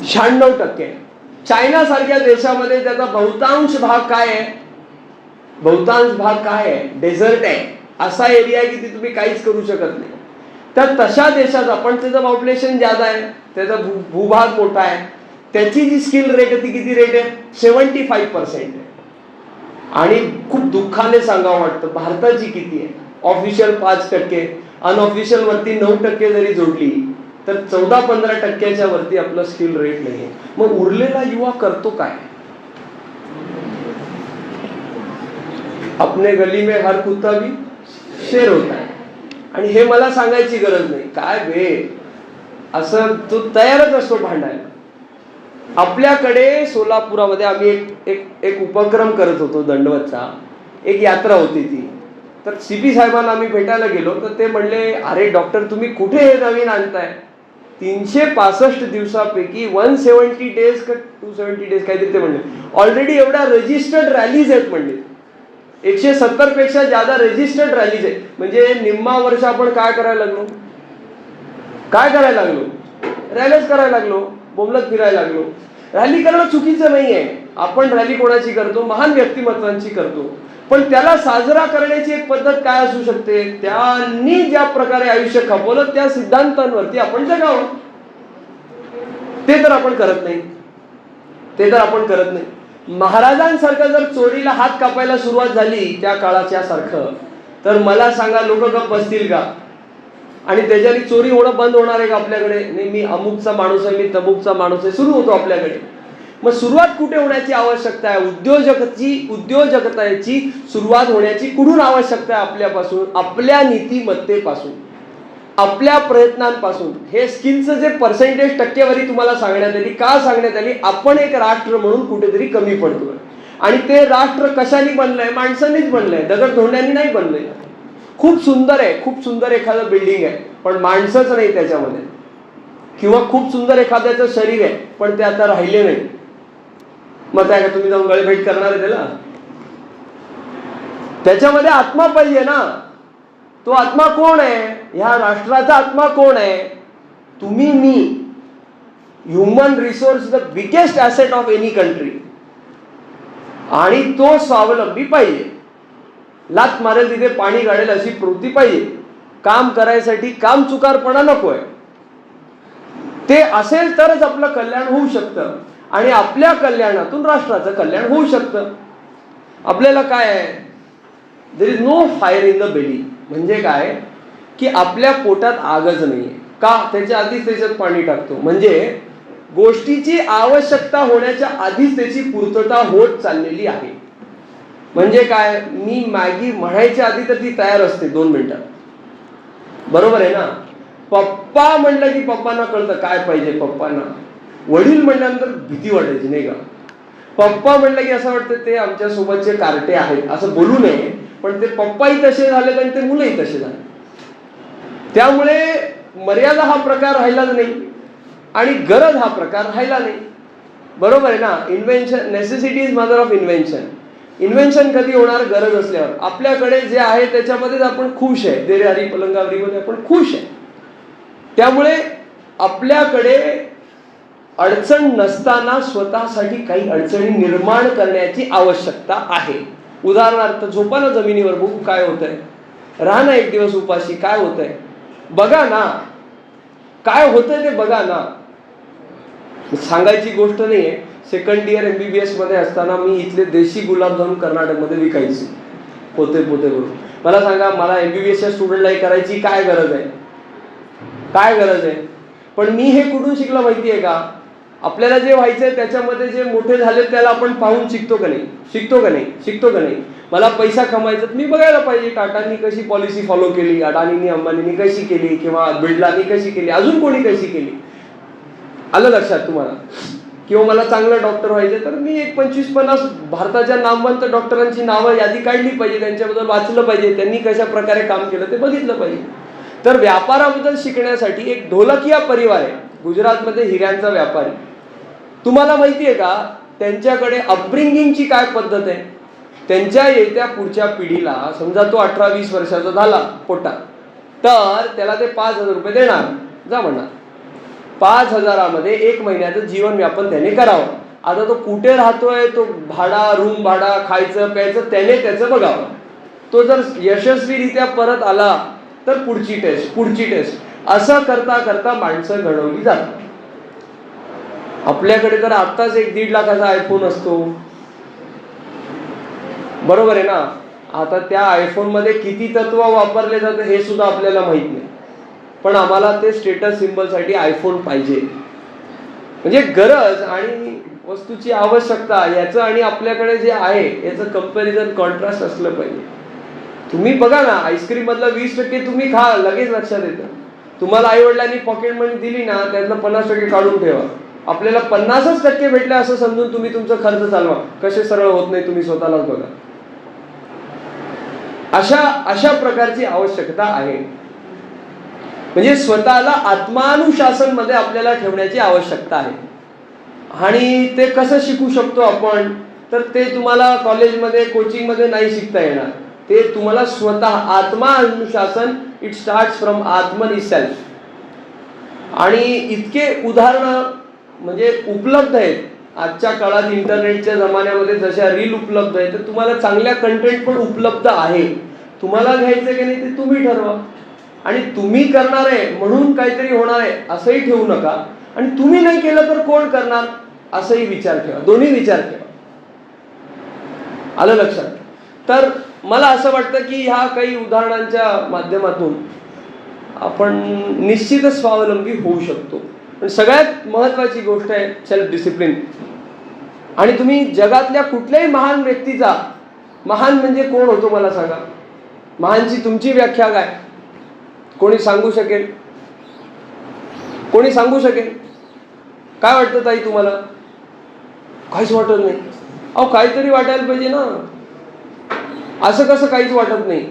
96%. चायना सारख्या देशामध्ये त्याचा बहुतांश भाग काय आहे? बहुतांश भाग काय आहे? डेझर्ट आहे. असा एरिया आहे की ती तुम्ही काहीच करू शकत नाही. तर तशा देशाचा पण त्याचं पॉप्युलेशन जादा आहे, त्याचा भूभाग मोठा आहे, त्याची जी स्किल रेट आहे ती किती रेट आहे? 75% आहे. आणि खूप दुःखाने सांगावं वाटतं भारताची किती आहे? ऑफिशियल 5%, अनऑफिशियल वरती 9% जरी जोडली तर 14-15% वरती आपलं स्किल रेट नाही. मग उरलेला युवा करतो काय? अपने गली में हर कुत्ता भी शेर होता है. आणि हे मला सांगायची गरज नाही. काय बे, असं तो तयारच असतो भांडायला. आपल्याकडे सोलापुरामध्ये आम्ही एक उपक्रम करत होतो दंडवतचा. एक यात्रा होती ती. तर CP साहेबांना आम्ही भेटायला गेलो तर ते म्हणले, अरे डॉक्टर तुम्ही कुठे हे नवीन आणताय? 365 दिवसापैकी 170 डेज का 270 डेज काहीतरी ते म्हणले, ऑलरेडी एवढ्या रजिस्टर्ड रॅलीज आहेत म्हणले. 170 पेक्षा जादा रजिस्टर्ड रॅलीज आहेत. म्हणजे निम्मा वर्ष आपण काय करायला लागलो? रॅलीज करायला लागलो, बोंबलत फिरायला लागलो. रॅली करणं चुकीचं नाहीये. आपण रॅली कोणाची करतो? महान व्यक्तिमत्वांची करतो. पण त्याला साजरा करण्याची एक पद्धत काय असू शकते? त्यांनी ज्या प्रकारे आयुष्य खपवलं त्या सिद्धांतांवरती आपण जगावं. ते तर आपण करत नाही. महाराजांसारखं जर चोरीला हात कापायला सुरुवात झाली त्या काळाच्या सारखं, तर मला सांगा लोक गप्प बसतील का? आणि त्याच्याने चोरी होणं बंद होणार आहे का आपल्याकडे? नाही, मी अमुकचा माणूस आहे, मी तमुकचा माणूस आहे, सुरू होतो आपल्याकडे. मग सुरुवात कुठे होण्याची आवश्यकता आहे? उद्योजकतेची सुरुवात होण्याची कुठून आवश्यकता आहे? आपल्यापासून, आपल्या नीतिमत्तेपासून, आपल्या प्रयत्नांपासून. हे स्किलचं जे पर्सेंटेज टक्केवारी तुम्हाला सांगण्यात आली, का सांगण्यात आली? आपण एक राष्ट्र म्हणून कुठेतरी कमी पडतोय. आणि ते राष्ट्र कशाने बनलंय? माणसांनीच बनलंय, दगडधोंड्यांनी नाही बनलंय. खूप सुंदर आहे, खूप सुंदर एखादं बिल्डिंग आहे पण माणसंच नाही त्याच्यामध्ये. किंवा खूप सुंदर एखाद्याचं शरीर आहे पण ते आता राहिले नाही. मग काय का तुम्ही जाऊन गळभेट करणार आहे त्याला? त्याच्यामध्ये आत्मा पाहिजे ना. तो आत्मा कोण आहे? ह्या राष्ट्राचा आत्मा कोण आहे? तुम्ही, मी. Human resource the biggest asset of any country. आणि तो स्वावलंबी पाहिजे. लात मारेल तिथे पाणी गाडेल अशी प्रवृत्ती पाहिजे. काम करायसाठी काम चुकारपणा नकोय. ते असेल तरच आपलं कल्याण होऊ शकतं. आणि आपल्या कल्याणातून राष्ट्राचं कल्याण होऊ शकतं. आपल्याला काय आहे? There is no fire in the belly. म्हणजे काय की आपल्या पोटात आगच नाहीये का? त्याच्या आधीच त्याच्यात पाणी टाकतो. म्हणजे गोष्टीची आवश्यकता होण्याच्या आधीच त्याची पूर्तता होत चाललेली आहे. म्हणजे काय? मी मॅगी म्हणायच्या आधी तर ती तयार असते 2 मिनिटात. बरोबर आहे ना? पप्पा म्हणलं की पप्पांना कळतं काय पाहिजे पप्पांना. वडील म्हणल्यानंतर भीती वाटायची नाही का? पप्पा म्हणलं की असं वाटतं ते आमच्या सोबतचे कार्टे आहेत असं बोलू नये. पण ते पप्पाही तसे झालेत आणि ते मुलंही तसे झाले. त्यामुळे मर्यादा हा प्रकार राहिलाच नाही आणि गरज हा प्रकार राहिला नाही. बरोबर आहे ना? Invention, necessity is mother of invention. Invention कधी होणार? गरज असल्यावर. आपल्याकडे जे आहे त्याच्यामध्येच आपण खुश आहे. देरे हरी पलंगावरीमध्ये आपण खुश आहे. त्यामुळे आपल्याकडे अडचण नसताना स्वतःसाठी काही अडचणी निर्माण करण्याची आवश्यकता आहे. उदाहरणार्थ झोपा ना जमिनीवर, बघू काय होतंय. राहा ना एक दिवस उपाशी, काय होतंय बघा ना. काय होतंय ते बघा ना. सांगायची गोष्ट नाहीये. 2nd इयर MBBS मध्ये असताना मी इथले देशी गुलाबजामुन कर्नाटकमध्ये विकायची पोते करून. मला सांगा, मला MBBSच्या स्टुडंटलाही करायची काय गरज आहे? पण मी हे कुठून शिकलं माहिती आहे का? आपल्याला जे व्हायचंय त्याच्यामध्ये जे मोठे झाले त्याला आपण पाहून शिकतो का नाही? मला पैसा कमायचा, मी बघायला पाहिजे टाटांनी कशी पॉलिसी फॉलो केली, अडाणींनी अंबानींनी कशी केली, किंवा बिर्लांनी कशी केली, अजून कोणी कशी केली. आलं लक्षात तुम्हाला? किंवा मला चांगलं डॉक्टर व्हायचं तर मी एक 25-50 भारताच्या नामवंत डॉक्टरांची नावं यादी काढली पाहिजे, त्यांच्याबद्दल वाचलं पाहिजे, त्यांनी कशा प्रकारे काम केलं ते बघितलं पाहिजे. तर व्यापाराबद्दल शिकण्यासाठी एक ढोलकिया परिवार आहे गुजरातमध्ये, हिऱ्यांचा व्यापारी. तुम्हाला माहिती आहे का त्यांच्याकडे अपब्रिंगिंगची काय पद्धत आहे? त्यांच्या येत्या पुढच्या पिढीला, समजा तो 18-20 वर्षाचा झाला पोटात, तर त्याला ते 5,000 रुपये देणार. जा म्हणणार 5,000मध्ये 1 महिन्याचं जीवन व्यापन त्याने करावं. आता तो कुठे राहतोय, तो भाडा, रूम भाडा, खायचं प्यायचं त्याने त्याचं बघावं. तो जर यशस्वीरित्या परत आला तर पुढची टेस्ट असं करता करता माणसं घडवली जातात. आपल्याकडे तर आत्ताच 1-1.5 लाखाचा आयफोन असतो, बरोबर आहे ना. आता त्या आयफोनमध्ये किती तत्व वापरले जातं हे सुद्धा आपल्याला माहित नाही, पण आम्हाला ते स्टेटस सिम्बलसाठी आयफोन पाहिजे. म्हणजे गरज आणि वस्तूची आवश्यकता याचं आणि आपल्याकडे जे आहे याचं कंपॅरिझन, कॉन्ट्रास्ट असलं पाहिजे. तुम्ही बघा ना, आईस्क्रीम मधलं 20% तुम्ही खा, लगेच लक्षात येतं. तुम्हाला आई वडिलांनी पॉकेट मनी दिली ना, त्यातलं 50% काढून ठेवा. आपल्याला 50% भेटले असं समजून तुम्ही तुमचा खर्च चालवा. कसे सरळ होत नाही तुम्ही स्वतःलाच बघा. अशा प्रकारची आवश्यकता आहे. म्हणजे स्वतःला आत्मानुशासन मध्ये आपल्याला ठेवण्याची आवश्यकता आहे. आणि ते कसं शिकू शकतो आपण, तर ते तुम्हाला कॉलेजमध्ये, कोचिंगमध्ये नाही शिकता येणार. ते तुम्हाला स्वतः आत्मानुशासन, it starts from Atman self. आणि इतके उदाहरणं म्हणजे उपलब्ध आहेत आजच्या काळात. इंटरनेटच्या जमान्यामध्ये जशा रील उपलब्ध आहेत, तर तुम्हाला चांगल्या कंटेंट पण उपलब्ध आहे. तुम्हाला घ्यायचं की नाही ते तुम्ही ठरवा. आणि तुम्ही करणार आहे म्हणून काहीतरी होणार आहे असंही ठेवू नका, आणि तुम्ही नाही केलं तर कोण करणार असंही विचार ठेवा. दोन्ही विचार ठेवा. आलं लक्षात. तर मला असं वाटतं की ह्या काही उदाहरणांच्या माध्यमातून आपण निश्चितच स्वावलंबी होऊ शकतो. पण सगळ्यात महत्वाची गोष्ट आहे सेल्फ डिसिप्लिन. आणि तुम्ही जगातल्या कुठल्याही महान व्यक्तीचा, महान म्हणजे कोण होतो मला सांगा, महानची तुमची व्याख्या काय, कोणी सांगू शकेल? कोणी सांगू शकेल? काय वाटतं ताई तुम्हाला? काहीच वाटत नाही. अहो काहीतरी वाटायला पाहिजे ना. असं कसं काहीच वाटत नाही?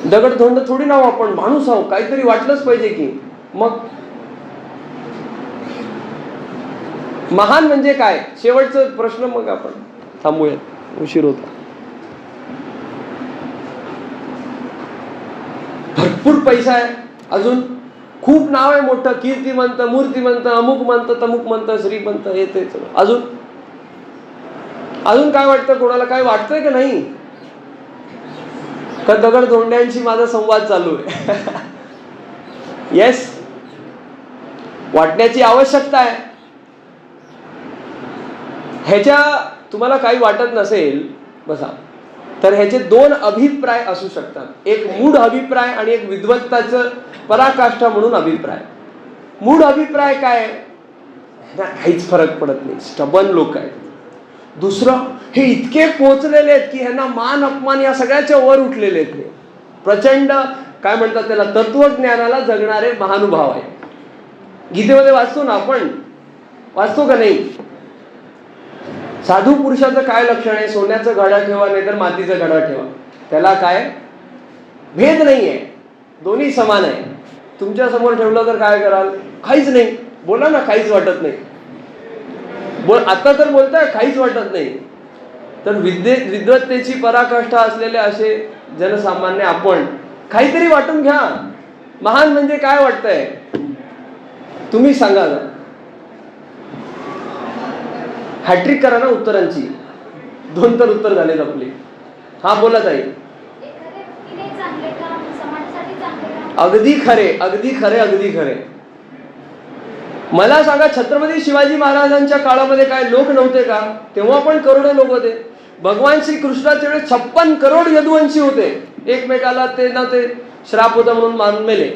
दगडधोंड थोडी नाव आपण, माणूस आहो, काहीतरी वाटलंच पाहिजे की. मग महान म्हणजे काय? शेवटचा प्रश्न मग आपण थांबूयात, उशीर होता. भरपूर पैसा आहे, अजून खूप नाव आहे मोठं, कीर्तिमंत, मूर्तिमंत, अमुक मंत, तमुक मंत, श्रीमंत, हे ते सगळं. अजून काय वाटतं? कोणाला काय वाटतंय का नाही? का दगड धोंड्यांशी माझा संवाद चालू आहे? येस, वाटण्याची आवश्यकता आहे. ह्याच्या तुम्हाला काही वाटत नसेल बसा, तर ह्याचे 2 अभिप्राय असू शकतात. एक मूढ अभिप्राय आणि एक विद्वत्ताचं पराकाष्ठा म्हणून अभिप्राय. मूढ अभिप्राय काय? काहीच फरक पडत नाही, स्टबन लोक आहेत. दुसरं, हे इतके पोचलेले आहेत की ह्यांना मान अपमान या सगळ्याच्या वर उठलेले आहेत. प्रचंड काय म्हणतात त्याला, तत्वज्ञानाला जगणारे महानुभाव आहे. गीतेमध्ये वाचतो ना आपण, वाचतो का नाही? साधू पुरुषाचं काय लक्षण आहे? सोन्याचं घडा ठेवा नाही तर मातीचं घडा ठेवा. त्याला काय भेद नाहीये, दोन्ही समान आहे. तुमच्या समोर ठेवलं तर काय कराल? काहीच नाही. बोला ना, काहीच वाटत नाही. आता तर बोलताय काहीच वाटत नाही. तर विद्वत्तेची पराकाष्ठा असलेले असे जनसामान्य आपण, काहीतरी वाटून घ्या. महान म्हणजे काय वाटतंय तुम्ही सांगा ना. हॅट्रिक करा ना उत्तरांची. 2 तर उत्तर झालेत आपले. हा बोला ताई. अगदी खरे, अगदी खरे, अगदी खरे. मला सांगा, छत्रपती शिवाजी महाराजांच्या काळामध्ये काय लोक नव्हते का? तेव्हा पण करोडो लोक होते. भगवान श्री कृष्णाच्या वेळेस 56 करोड यदुवंशी होते. एकमेकाला ते ना ते श्राप होता म्हणून मारून मेले.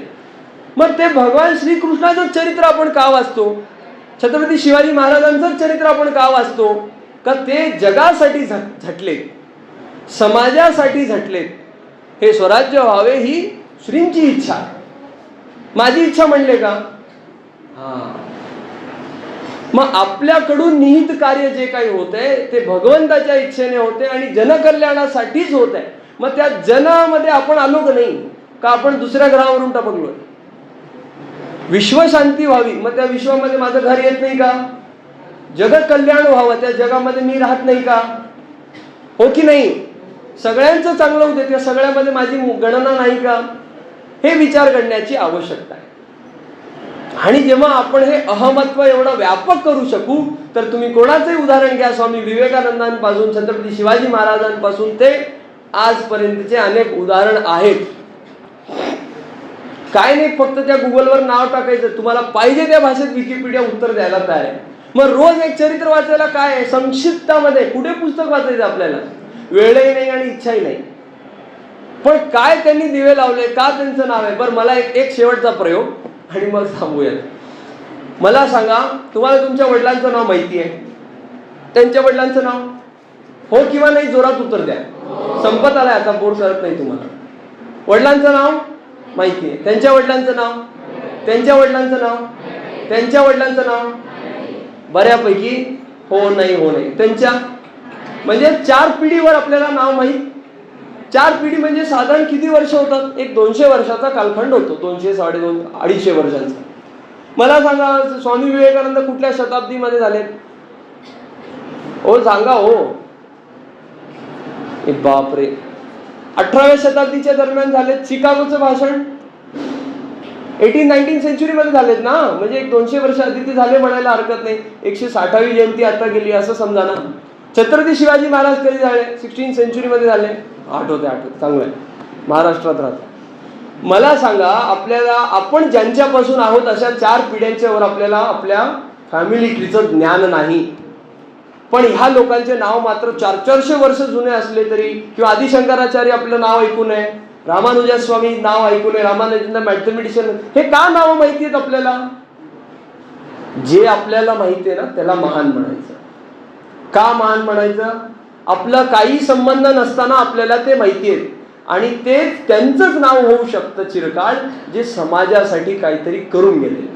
मग ते भगवान श्रीकृष्णाचं चरित्र आपण का वाचतो? छत्रपती शिवाजी महाराजांचं चरित्र आपण का वाचतो? का ते जगासाठी झटले, समाजासाठी झटले. हे स्वराज्य व्हावे ही श्रींची इच्छा, माझी इच्छा म्हणले का? हा. मग आपल्याकडून निहित कार्य जे काही होतंय ते भगवंताच्या इच्छेने होते आणि जनकल्याणासाठीच होत आहे. मग त्या जनामध्ये आपण आलो का नाही? का आपण दुसऱ्या ग्रहावरून टपकलोय? विश्वशांती व्हावी, मग त्या विश्वामध्ये माझं घर येत नाही का? जगत कल्याण व्हावं, त्या जगामध्ये मी राहत नाही का? हो की नाही? सगळ्यांचं चांगलं होते, त्या सगळ्यामध्ये माझी गणना नाही का? हे विचार करण्याची आवश्यकता आहे. आणि जेव्हा आपण हे अहमत्व एवढं व्यापक करू शकू, तर तुम्ही कोणाचंही उदाहरण घ्या, स्वामी विवेकानंदांपासून छत्रपती शिवाजी महाराजांपासून ते आजपर्यंतचे अनेक उदाहरण आहेत. काय नाही, फक्त त्या गुगलवर नाव टाकायचं, तुम्हाला पाहिजे त्या भाषेत विकिपीडिया उत्तर द्यायला तयार आहे. मग रोज एक चरित्र वाचायला काय आहे, संक्षिप्तामध्ये. कुठे पुस्तक वाचायचं आपल्याला, वेळही नाही आणि इच्छाही नाही. पण काय त्यांनी दिवे लावले, का त्यांचं नाव आहे. बरं, मला एक शेवटचा प्रयोग आणि मग थांबूयात. मला सांगा, तुम्हाला तुमच्या वडिलांचं नाव माहिती आहे? त्यांच्या वडिलांचं नाव? हो किंवा नाही, जोरात उत्तर द्या. संपत आलाय आता, बोर करत नाही तुम्हाला. वडिलांचं नाव माहिती आहे, त्यांच्या वडिलांचं नाव, त्यांच्या वडिलांचं नाव, त्यांच्या वडिलांचं नाव, बऱ्यापैकी हो नाही हो नाही. त्यांच्या म्हणजे 4 पिढीवर आपल्याला नाव माहीत. 4 पिढी म्हणजे साधारण किती वर्ष होतात? एक 200 वर्षाचा कालखंड होतो. 200, 250, 250 वर्षांचा. मला सांगा, स्वामी विवेकानंद कुठल्या शताब्दीमध्ये झाले? हो सांगा हो. बापरे, 18व्या शताब्दीच्या दरम्यान झालेत. शिकागोचं भाषण 18-19 सेंचुरीमध्ये झालेत ना, म्हणजे एक 200 वर्ष आधी ते झाले म्हणायला हरकत नाही. 160वी जयंती आता गेली असं समजा ना. छत्रपती शिवाजी महाराज कधी झाले? 16 सेंचुरीमध्ये झाले. आठवते, चांगलं आहे, महाराष्ट्रात राहतात. मला सांगा, आपल्याला, आपण ज्यांच्यापासून आहोत अशा 4 पिढ्यांच्या वर आपल्याला आपल्या फॅमिली ट्रीचं ज्ञान नाही. पण ह्या लोकांचे नाव मात्र 400-400 वर्ष जुने असले तरी, किंवा आदिशंकराचार्य आपलं नाव ऐकू नये, रामानुजा स्वामी नाव ऐकू नये, रामानुजन मॅथमेटिशियन, हे का नाव माहिती आहेत आपल्याला? जे आपल्याला माहिती आहे ना, त्याला महान म्हणायचं. का महान म्हणायचं? आपलं काही संबंध नसताना आपल्याला ते माहिती आहे, आणि ते त्यांचंच नाव होऊ शकतं चिरकाळ, जे समाजासाठी काहीतरी करून गेलेले,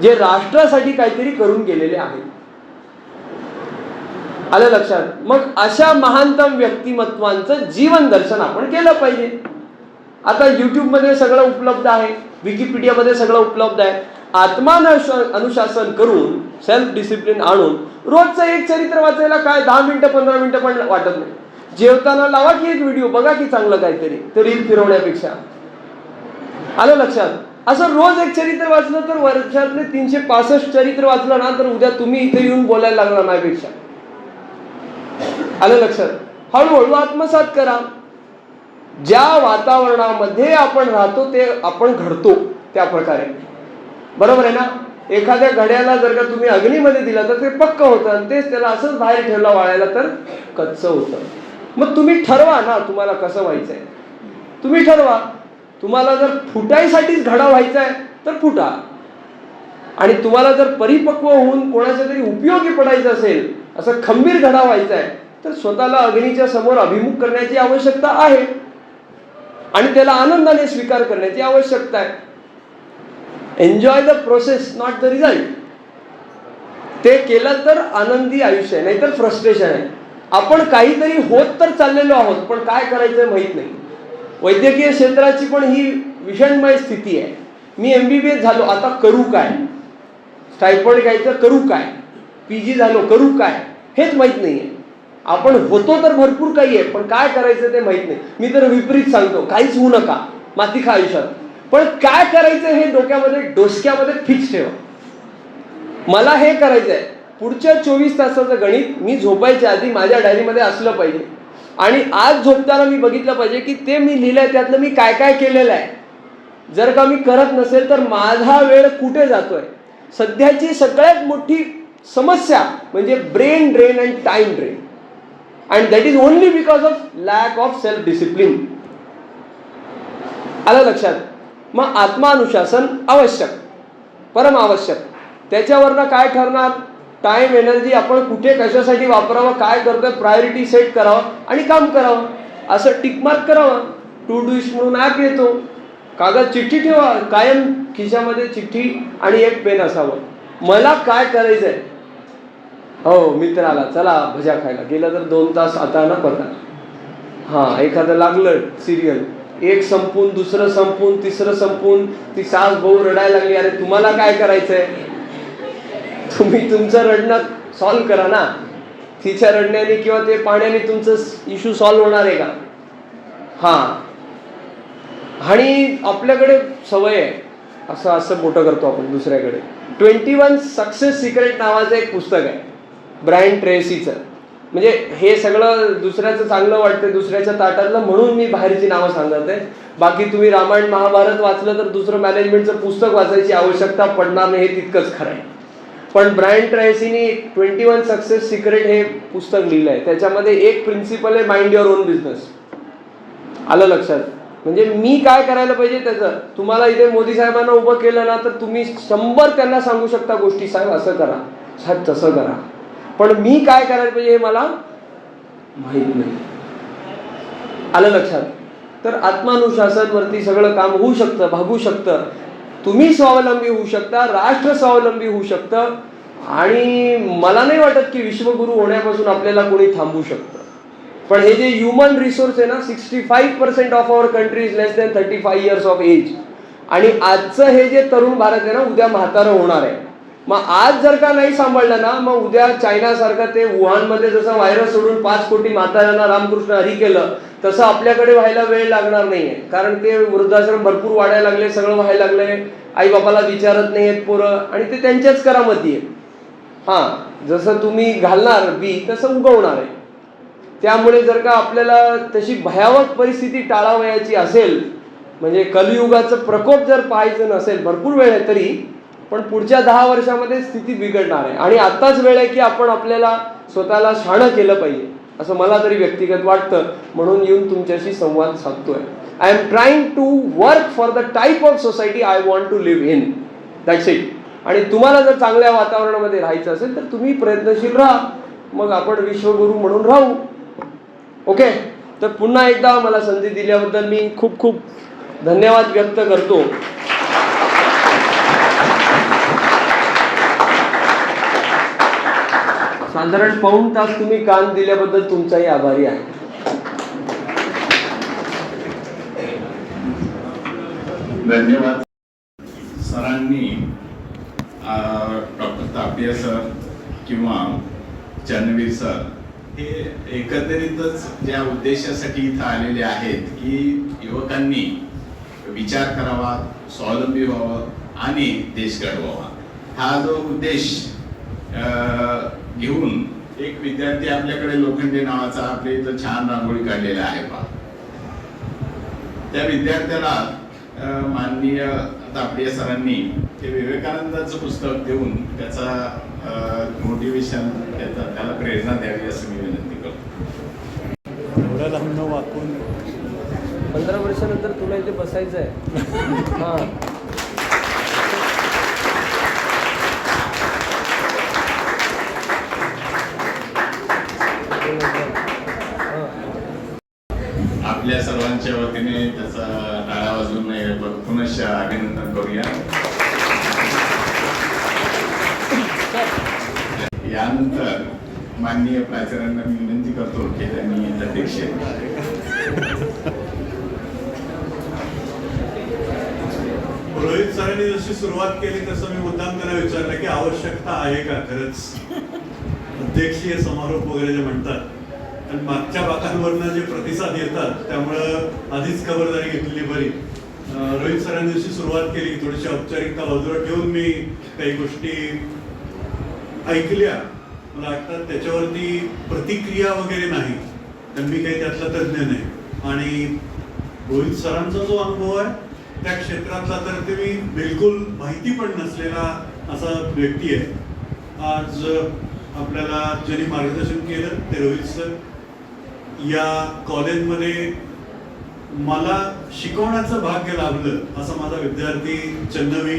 जे राष्ट्रासाठी काहीतरी करून गेलेले आहेत. आलं लक्षात? मग अशा महानतम व्यक्तिमत्वांचं जीवन दर्शन आपण केलं पाहिजे. आता युट्यूबमध्ये सगळं उपलब्ध आहे, विकिपीडियामध्ये सगळं उपलब्ध आहे. अनुशासन करून, सेल्फ डिसिप्लिन आणून रोजचं एक चरित्र वाचायला काय 10 मिनिटं 15 मिनिटं पण वाटत नाही. जेवताना लावा की एक व्हिडिओ बघा की चांगलं काहीतरी, ते रील फिरवण्यापेक्षा. आलं लक्षात? असं रोज एक चरित्र वाचलं तर वर्षातले 365 चरित्र वाचलं ना, तर उद्या तुम्ही इथे येऊन बोलायला लागला माझ्यापेक्षा. आलं लक्षात? हळूहळू आत्मसात करा. ज्या वातावरणामध्ये आपण राहतो ते आपण घडतो त्या प्रकारे. बरोबर आहे ना? एखाद्या घड्याला जर का तुम्ही अग्नीमध्ये दिला तर ते पक्क होतं, आणि तेच त्याला असंच बाहेर ठेवलं वाळायला तर कच्चं होतं. मग तुम्ही ठरवा ना तुम्हाला कसं व्हायचंय. तुम्ही ठरवा. तुम्हाला जर फुटाईसाठीच घडा व्हायचा आहे तर फुटा, आणि तुम्हाला जर परिपक्व होऊन कोणाच्या तरी उपयोगी पडायचं असेल, असं खंबीर घडा व्हायचा आहे, तर स्वतःला अग्नीच्या समोर अभिमुख करण्याची आवश्यकता आहे, आणि त्याला आनंदाने स्वीकार करण्याची आवश्यकता आहे. Enjoy the process, not the result. ते केलं तर आनंदी आयुष्य आहे, नाहीतर फ्रस्ट्रेशन आहे. आपण काहीतरी होत तर चाललेलो आहोत, पण काय करायचं माहित नाही. वैद्यकीय क्षेत्राची पण ही विषणमय स्थिती आहे. मी MBBS झालो, आता करू काय? स्टायफंड घ्यायचं, करू काय? PG झालो, करू काय? हेच माहित नाहीये. आपण होतो तर भरपूर काही आहे, पण काय करायचं ते माहित नाही. मी तर विपरीत सांगतो, काहीच होऊ नका, माती खा आयुष्यात. पण काय करायचं हे डोसक्यामध्ये फिक्स ठेवा. मला हे करायचंय. पुढच्या 24 तासाचं गणित मी झोपायच्या आधी माझ्या डायरीमध्ये असलं पाहिजे, आणि आज झोपताना मी बघितलं पाहिजे की ते मी लिहिलंय त्यातलं मी काय काय केलेलं आहे. जर का मी करत नसेल तर माझा वेळ कुठे जातोय. सध्याची सगळ्यात मोठी समस्या म्हणजे brain drain and time drain, and that is only because of lack of self discipline. आलं लक्षात? मग आत्मानुशासन आवश्यक, परम आवश्यक. त्याच्यावरनं काय ठरणार? टाइम, एनर्जी आपण कुठे कशासाठी वापरावं, काय करतोय, प्रायोरिटी सेट करावं आणि काम करावं. असं टिकमार्क करावं. टू डूइस्ट म्हणून ॲप येतो, कागद चिठ्ठी ठेवा, कायम खिशामध्ये चिठ्ठी आणि एक पेन असावं. मला काय करायचंय? हो, मित्राला चला भज्या खायला गेलं तर 2 तास आता ना पडणार. हां, एखादं लागलं सिरियल, एक संपून, दुसरं संपून, तिसरं संपून, ती सास भाऊ रडायला लागली. अरे तुम्हाला काय करायचंय? तुम्ही तुमचं रडणं सॉल्व्ह करा ना. तिच्या रडण्याने किंवा ते पाण्याने तुमचं इश्यू सॉल्व्ह होणार आहे का? हां. आणि आपल्याकडे सवय आहे, असं असं मोठं करतो आपण दुसऱ्याकडे. 21 सक्सेस सिक्रेट नावाचं एक पुस्तक आहे ब्रायन ट्रेसीचं. म्हणजे हे सगळं दुसऱ्याचं चांगलं वाटतं, दुसऱ्याच्या ताटातलं, म्हणून मी बाहेरची नावं सांगत आहे. बाकी तुम्ही रामायण महाभारत वाचलं तर दुसरं मॅनेजमेंटचं पुस्तक वाचायची आवश्यकता पडणार नाही, हे तितकंच खरं आहे. पण ब्रायन ट्रेसीनी 21 सक्सेस सिक्रेट हे पुस्तक लिहिलं आहे. त्याच्यामध्ये एक प्रिन्सिपल आहे, माइंड युअर ओन बिझनेस. आलं लक्षात? म्हणजे मी काय करायला पाहिजे त्याचं. तुम्हाला इथे मोदी साहेबांना उभं केलं ना तर तुम्ही 100 त्यांना सांगू शकता गोष्टी, साहेब असं करा, साहेब तसं करा, पण मी काय करायला पाहिजे हे मला माहीत नाही. आलं लक्षात? तर आत्मानुशासनवरती सगळं काम होऊ शकतं, भागू शकतं. तुम्ही स्वावलंबी होऊ शकता, राष्ट्र स्वावलंबी होऊ शकतं. आणि मला नाही वाटत की विश्वगुरू होण्यापासून आपल्याला कोणी थांबवू शकतं. पण हे जे ह्युमन रिसोर्स आहे ना, 65% of our country is less than 35 years of age. आणि आजचं हे जे तरुण भारत आहे ना, उद्या म्हातारं होणार आहे. मग आज जर का नाही सांभाळलं ना, मग उद्या चायनासारखं ते वुहानमध्ये जसं व्हायरस सोडून 5 कोटी म्हाताऱ्यांना रामकृष्ण हरी केलं, तसं आपल्याकडे व्हायला वेळ लागणार नाहीये. कारण ते वृद्धाश्रम भरपूर वाढायला लागले, सगळं व्हायला लागलंय, आई बापाला विचारत नाहीयेत पोरं, आणि ते त्यांच्याच करामती आहे. हां, जसं तुम्ही घालणार बी तसं उगवणार आहे. त्यामुळे जर का आपल्याला तशी भयावह परिस्थिती टाळावयाची असेल, म्हणजे कलियुगाचं प्रकोप जर पाहायचं नसेल, भरपूर वेळ आहे तरी, पण पुढच्या 10 वर्षामध्ये स्थिती बिघडणार आहे. आणि आत्ताच वेळ आहे की आपण आपल्याला स्वतःला शहाणं केलं पाहिजे, असं मला तरी व्यक्तिगत वाटतं. म्हणून येऊन तुमच्याशी संवाद साधतोय. I am trying to work for the type of society I want to live in. That's it. आणि तुम्हाला जर चांगल्या वातावरणामध्ये राहायचं असेल तर तुम्ही प्रयत्नशील राहा, मग आपण विश्वगुरू म्हणून राहू. ओके. तर पुन्हा एकदा मला संधी दिल्याबद्दल मी खूप खूप धन्यवाद व्यक्त करतो. साधारण पाऊण तास तुम्ही कान दिल्याबद्दल तुमचाही आभारी आहे. धन्यवाद. सरांनी डॉक्टर तापडिया सर किंवा चरणवीर सर हे एकंदरीतच ज्या उद्देशासाठी इथं आलेले आहेत की युवकांनी विचार करावा, स्वावलंबी व्हावं आणि देश घडवावा, हा जो उद्देश घेऊन एक विद्यार्थी आपल्याकडे लोखंडे नावाचा आपल्या इथं छान रांगोळी काढलेला आहे पहा. त्या विद्यार्थ्याला माननीय तापडिया सरांनी ते विवेकानंदाचं पुस्तक देऊन त्याचा मोटिवेशन, त्याला प्रेरणा द्यावी असं मी विनंती करतो. एवढ्या लांब न वाकून 15 वर्षानंतर तुला इथे बसायचं आहे. हां, आपल्या सर्वांच्या वतीने त्याचा टाळा वाजवून पुनश्च अभिनंदन करूया. यानंतर माननीय प्राचार्यांना मी विनंती करतो की त्यांनी अध्यक्ष रोहित सरांनी जशी सुरुवात केली तसं मी मुद्दाम त्यांना विचारलं की आवश्यकता आहे का खरंच अध्यक्षीय समारोप वगैरे जे म्हणतात, आणि मागच्या बाकांवरनं जे प्रतिसाद येतात त्यामुळं आधीच खबरदारी घेतलेली बरी. रोहित सरांनी जशी सुरुवात केली, थोडीशी औपचारिकता बाजूला ठेवून मी काही गोष्टी ऐकल्या. मला वाटतं त्याच्यावरती प्रतिक्रिया वगैरे नाही, तर मी काही त्यातला तज्ज्ञ नाही. आणि रोहित सरांचा जो अनुभव आहे त्या क्षेत्रातला तर ते मी बिलकुल माहिती पण नसलेला असा व्यक्ती आहे. आज आपल्याला ज्यांनी मार्गदर्शन केलं ते रोहित सर. या कॉलेजमध्ये मला शिकवण्याचं भाग्य लाभलं असं माझा विद्यार्थी चंदवी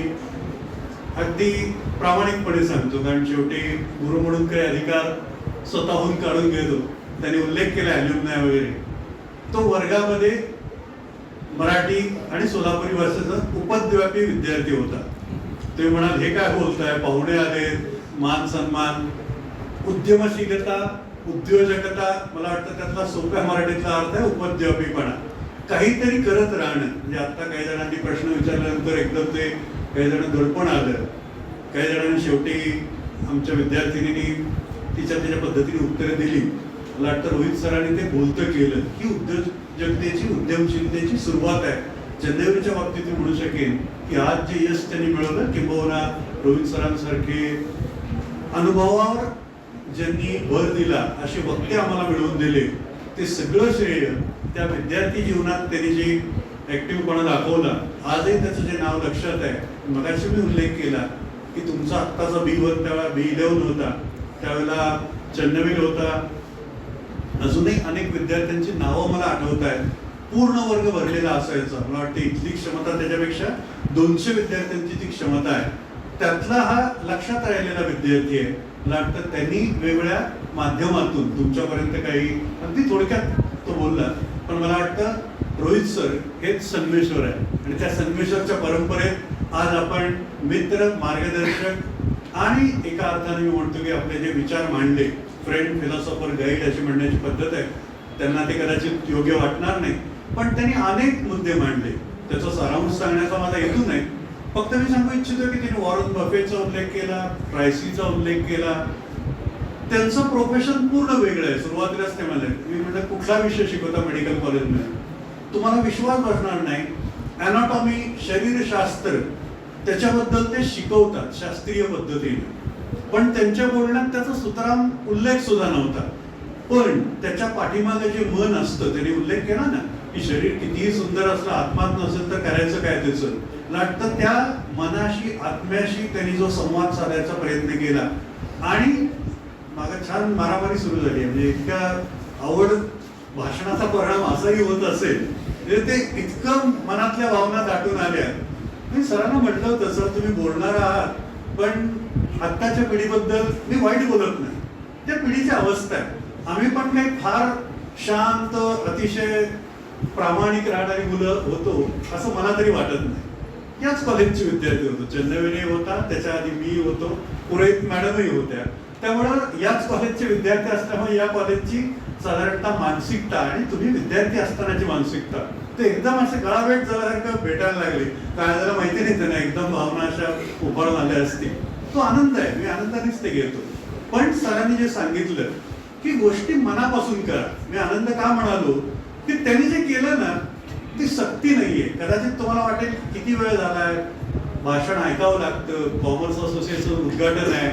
अगदी प्रामाणिकपणे सांगतो, कारण शेवटी गुरु म्हणून काही अधिकार स्वतःहून काढून घेतो. त्यांनी उल्लेख केला ॲल्युमनाय वगैरे. तो वर्गामध्ये मराठी आणि सोलापुरी भाषेचा उपद्व्यापी विद्यार्थी होता. ते म्हणाल हे काय बोलताय, पाहुणे आले, मान सन्मान, उद्यमशीलता, उद्योजकता, मला वाटतं त्यातला सोप्या मराठीतला अर्थ आहे उपद्व्यापीपणा. काहीतरी करत राहणं. म्हणजे आता काही जणांनी प्रश्न विचारल्यानंतर एकदम ते काही जण दडपण आलं, काही जणांनी शेवटी आमच्या विद्यार्थिनींनी तिच्या पद्धतीने उत्तरं दिली. मला वाटतं रोहित सरांनी ते बोलतं केलं की उद्योजकतेची, उद्यमशीलतेची सुरुवात आहे चंदेवरीच्या बाबतीत मी म्हणू शकेन की आज जे यश त्यांनी मिळवलं, किंबहुना रोहित सरांसारखे अनुभवावर ज्यांनी भर दिला असे वक्ते आम्हाला मिळवून दिले, ते सगळं श्रेय त्या विद्यार्थी जीवनात त्यांनी जी ऍक्टिव्हपणा दाखवला, आजही त्याचं जे नाव लक्षात आहे. मगाशी मी उल्लेख केला की तुमचा आत्ताचा B1 त्यावेळेला B11 होता, त्यावेळेला चन्नवीर होता, अजूनही अनेक विद्यार्थ्यांची नावं मला आठवत आहेत. पूर्ण वर्ग भरलेला असायचा. मला वाटतं इथली क्षमता त्याच्यापेक्षा 200 विद्यार्थ्यांची ती क्षमता आहे. त्यातला हा लक्षात राहिलेला विद्यार्थी आहे. मला वाटतं त्यांनी वेगवेगळ्या माध्यमातून तुमच्यापर्यंत काही अगदी थोडक्यात तो बोलला, पण मला वाटतं रोहित सर हेच संगमेश्वर आहे आणि त्या संगमेश्वरच्या परंपरेत आज आपण मित्र, मार्गदर्शक आणि एका अर्थाने मी म्हणतो की आपले जे विचार मांडले, फ्रेंड, फिलॉसॉफर, गाईड अशी म्हणण्याची पद्धत आहे. त्यांना ते कदाचित योग्य वाटणार नाही, पण त्यांनी अनेक मुद्दे मांडले. त्याचा सारांश सांगण्याचा माझा हेतू नाही. फक्त मी सांगू इच्छितो की त्यांनी वॉरन बफेटचा उल्लेख केला, ट्रायसीचा उल्लेख केला. त्यांचं प्रोफेशन पूर्ण वेगळं आहे. सुरुवातीलाच ते म्हणाले, मी म्हटलं कुठला विषय शिकवता मेडिकल कॉलेजमध्ये, तुम्हाला विश्वास बसणार नाही. अॅनाटॉमी, शरीरशास्त्र, त्याच्याबद्दल ते शिकवतात शास्त्रीय पद्धतीने, पण त्यांच्या बोलण्यात त्याचा सुतराम उल्लेख सुद्धा नव्हता. पण त्याच्या पाठीमागे जे मन असतं, त्यांनी उल्लेख केला ना की शरीर कितीही सुंदर असलं, आत्मात नसेल तर करायचं काय त्याचं. वाटतं त्या मनाशी, आत्म्याशी त्यांनी जो संवाद साधायचा प्रयत्न केला आणि मागे छान मारामारी सुरू झाली. म्हणजे इतक्या आवड भाषणाचा परिणाम असाही होत असेल, म्हणजे ते इतकं मनातल्या भावना दाटून आल्या. मी सरांना म्हटलं होतं, सर तुम्ही बोलणार आहात, पण आत्ताच्या पिढीबद्दल मी वाईट बोलत नाही, त्या पिढीची अवस्था आहे. आम्ही पण काही फार शांत, अतिशय प्रामाणिक राहणारी मुलं होतो असं मला तरी वाटत नाही. याच कॉलेजचे विद्यार्थी होतो. चंद्रवेणी होता, त्याच्या आधी मी होतो, पुरोहित मॅडमही होत्या. त्यामुळं याच कॉलेजचे विद्यार्थी असल्यामुळे या कॉलेजची साधारणतः मानसिकता आणि तुम्ही विद्यार्थी असतानाची मानसिकता ते एकदम असे गळाभेट झाल्यासारखं भेटायला लागले. काय झालं माहिती नाही त्यांना, एकदम भावना अशा उभारून आल्या असतील. तो आनंद आहे, मी आनंदानेच ते घेतो. पण सरांनी जे सांगितलं की गोष्टी मनापासून करा, मी आनंद का म्हणालो की त्यांनी जे केलं ना ती सक्ती नाहीये. कदाचित तुम्हाला वाटेल किती वेळ झालाय, भाषण ऐकावं लागतं, कॉमर्स असोसिएशनचं उद्घाटन आहे,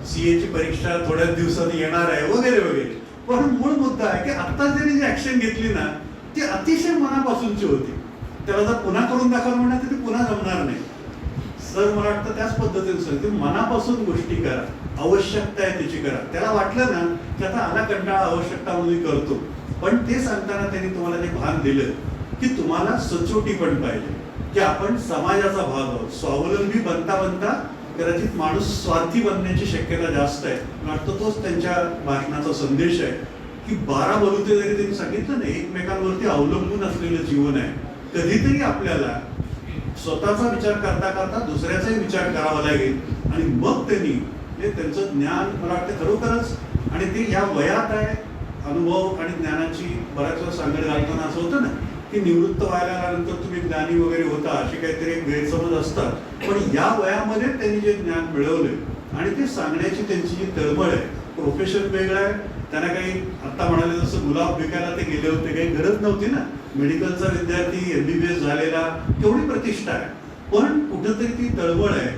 CA ची परीक्षा थोड्याच दिवसात येणार आहे वगैरे वगैरे. पण मूळ मुद्दा आहे की आता त्यांनी जी ऍक्शन घेतली ना ती अतिशय मनापासूनची होती. त्याला जर पुन्हा करून दाखवलं म्हणा तर ती पुन्हा जमणार नाही. सर मला वाटतं त्याच पद्धतीने सर ते मनापासून गोष्टी करा, आवश्यकता आहे त्याची करा. त्याला वाटलं ना की आता आला कंटाळा, आवश्यकता म्हणून करतो, पण ते सांगताना त्यांनी तुम्हाला जे भान दिलं की तुम्हाला सचोटी पण पाहिजे, की आपण समाजाचा भाग आहोत. स्वावलंबी बनता बनता कदाचित माणूस स्वार्थी बनण्याची शक्यता जास्त आहे. वाटतं तोच त्यांच्या भाषणाचा संदेश आहे की 12 बलुते जरी त्यांनी सांगितलं ना, एकमेकांवरती अवलंबून असलेलं जीवन आहे. कधीतरी आपल्याला स्वतःचा विचार करता करता दुसऱ्याचाही विचार करावा लागेल आणि मग त्यांनी त्यांचं ज्ञान मला वाटतं खरोखरच, आणि ते या वयात आहे. अनुभव आणि ज्ञानाची बऱ्याच वेळा सांगड घालताना असं होतं ना की निवृत्त व्हायला आल्यानंतर तुम्ही ज्ञानी वगैरे होता, असे काहीतरी गैरसमज असतात. पण या वयामध्ये त्यांनी जे ज्ञान मिळवले आणि ते सांगण्याची त्यांची जी तळमळ आहे, प्रोफेशन वेगळं आहे. त्यांना काही आता म्हणाले जसं गुलाब विकायला ते गेले होते, काही गरज नव्हती ना. मेडिकलचा विद्यार्थी, MBBS झालेला, केवढी प्रतिष्ठा आहे, पण कुठंतरी ती तळमळ आहे.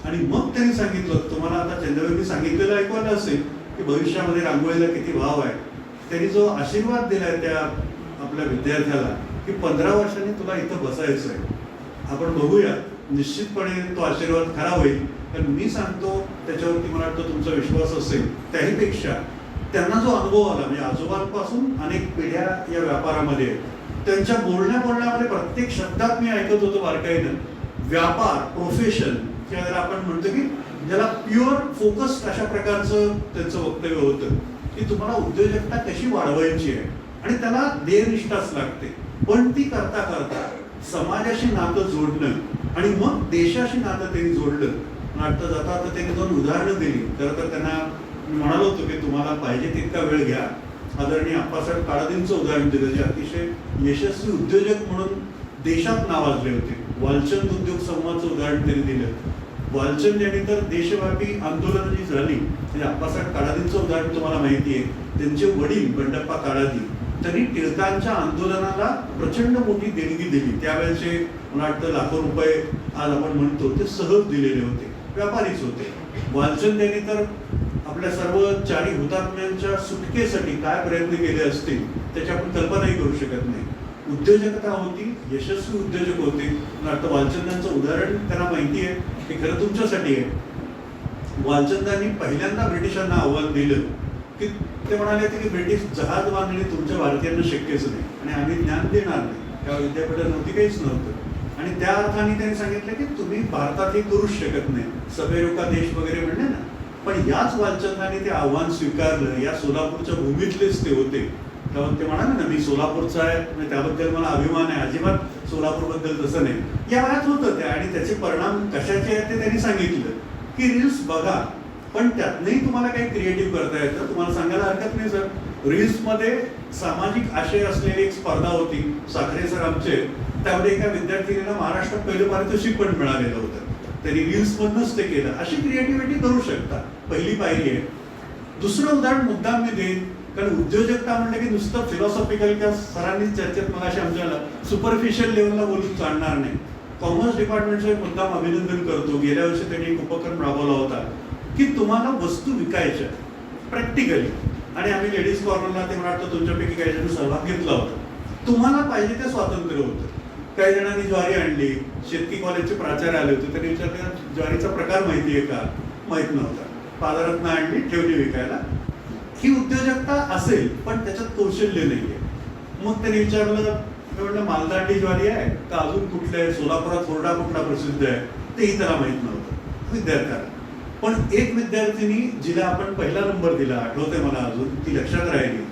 आणि मग त्यांनी सांगितलं, तुम्हाला आता चंद्रवेणी सांगितलेलं ऐकवलं असेल की भविष्यामध्ये रांगोळीला किती भाव आहे. त्यांनी जो आशीर्वाद दिलाय त्या आपल्या विद्यार्थ्याला की 15 वर्षांनी तुला इथं बसायचं आहे, आपण बघूया. निश्चितपणे तो आशीर्वाद खरा होईल. कारण मी सांगतो त्याच्यावरती मला वाटतं तुमचा विश्वास असेल. त्याहीपेक्षा त्यांना जो अनुभव आला, म्हणजे आजोबांपासून अनेक पिढ्या या व्यापारामध्ये, त्यांच्या बोलण्यामध्ये प्रत्येक शब्दात मी ऐकत होतो बारकाईनं व्यापार, प्रोफेशन, ज्याला आपण म्हणतो की ज्याला प्युअर फोकस अशा प्रकारचं त्यांचं वक्तव्य होतं की तुम्हाला उद्योजकता कशी वाढवायची आहे आणि त्याला ध्येयनिष्ठाच लागते. पण ती करता करता समाजाशी नातं जोडणं आणि मग देशाशी नातं त्यांनी जोडलं. नातं जाता आता त्यांनी 2 उदाहरणं दिली. खरं तर त्यांना मी म्हणालो होतो की तुम्हाला पाहिजे तितका वेळ घ्या. आदरणीय अप्पासाहेब काळादींचं उदाहरण दिलं, जे अतिशय यशस्वी उद्योजक म्हणून देशात नावाजले होते. वालचंद उद्योग समूहाचं उदाहरण त्यांनी दिलं. वालचंद यांनी तर देशव्यापी आंदोलनं जी झाली, म्हणजे अप्पासाहेब काळादींचं उदाहरण तुम्हाला माहिती आहे. त्यांचे वडील बंडप्पा काळादी त्यांनी टिळकांच्या आंदोलनाला प्रचंड मोठी देणगी दिली. त्यावेळेचे मला वाटतं लाखो रुपये आज आपण म्हणतो ते सहज दिलेले होते, व्यापारीच होते. वालचंद यांनी तर आपल्या सर्व 4 हुतात्म्यांच्या सुटकेसाठी काय प्रयत्न केले असतील त्याची आपण कल्पनाही करू शकत नाही. उद्योजकता होती, यशस्वी उद्योजक होते. मला वाटतं वालचंदांचं उदाहरण त्यांना माहिती आहे, हे खरं तुमच्यासाठी आहे. वालचंदांनी पहिल्यांदा ब्रिटिशांना आव्हान दिलं की ते म्हणाले की ब्रिटिश जहाज बांधणे तुमच्या भारतीयांना शक्यच नाही आणि आम्ही ज्ञान देणार नाही. त्या विद्यापीठात नव्हती, काहीच नव्हतं. आणि त्या अर्थाने त्यांनी सांगितलं की तुम्ही भारतात हे करूच शकत नाही, सभेरोका देश वगैरे म्हणले ना. पण याच वालचंदांनी ते आव्हान स्वीकारलं. या सोलापूरच्या भूमीतलेच ते होते. तेव्हा ते म्हणाले ना, मी सोलापूरचा आहे म्हणजे त्याबद्दल मला अभिमान आहे. अजिबात सोलापूरबद्दल तसं नाही. या वयात होतं ते आणि त्याचे परिणाम कशाचे आहेत ते त्यांनी सांगितलं की रील्स बघा, पण त्यातनंही तुम्हाला काही क्रिएटिव्ह करता येतं. तुम्हाला सांगायला हरकत नाही सर, रील्समध्ये सामाजिक आशय असलेली एक स्पर्धा होती, साखरे सर आमचे. त्यामध्ये एका विद्यार्थिनीला महाराष्ट्रात पहिलं पारितोषिक पण मिळालेलं होतं. त्यांनी रील्समधनंच ते केलं. अशी क्रिएटिव्हिटी करू शकता, पहिली पायरी आहे. दुसरं उदाहरण मुद्दाम मी देईन, कारण उद्योजकता म्हणलं की नुसतं फिलॉसॉफिकल किंवा सरांनी चर्चेत मग अशी आमच्याला सुपरफिशियल लेवलला बोलून चालणार नाही. कॉमर्स डिपार्टमेंटचं मुद्दाम अभिनंदन करतो. गेल्या वर्षी त्यांनी एक उपक्रम राबवला होता की तुम्हाला वस्तू विकायच्या प्रॅक्टिकली. आणि आम्ही लेडीज कॉर्नरला ते मला वाटतं तुमच्यापैकी काही जण सहभाग घेतला होता. तुम्हाला पाहिजे ते स्वातंत्र्य होतं. काही जणांनी ज्वारी आणली, शेतकी कॉलेजचे प्राचार्य आले होते, त्यांनी विचारलं ज्वारीचा प्रकार माहिती आहे का, माहीत नव्हता. बाजारातनं आणली, ठेवली विकायला. ही उद्योजकता असेल पण त्याच्यात कौशल्य नाहीये. मग त्यांनी विचारलं, मी म्हटलं मालदांडी ज्वारी आहे का अजून कुठले आहे, सोलापुरात हुरडा कुठला प्रसिद्ध आहे, तेही त्याला माहीत नव्हतं विद्यार्थ्याला. पण एक विद्यार्थिनी जिला आपण पहिला नंबर दिला, आठवतंय मला अजून, ती लक्षात राहिली.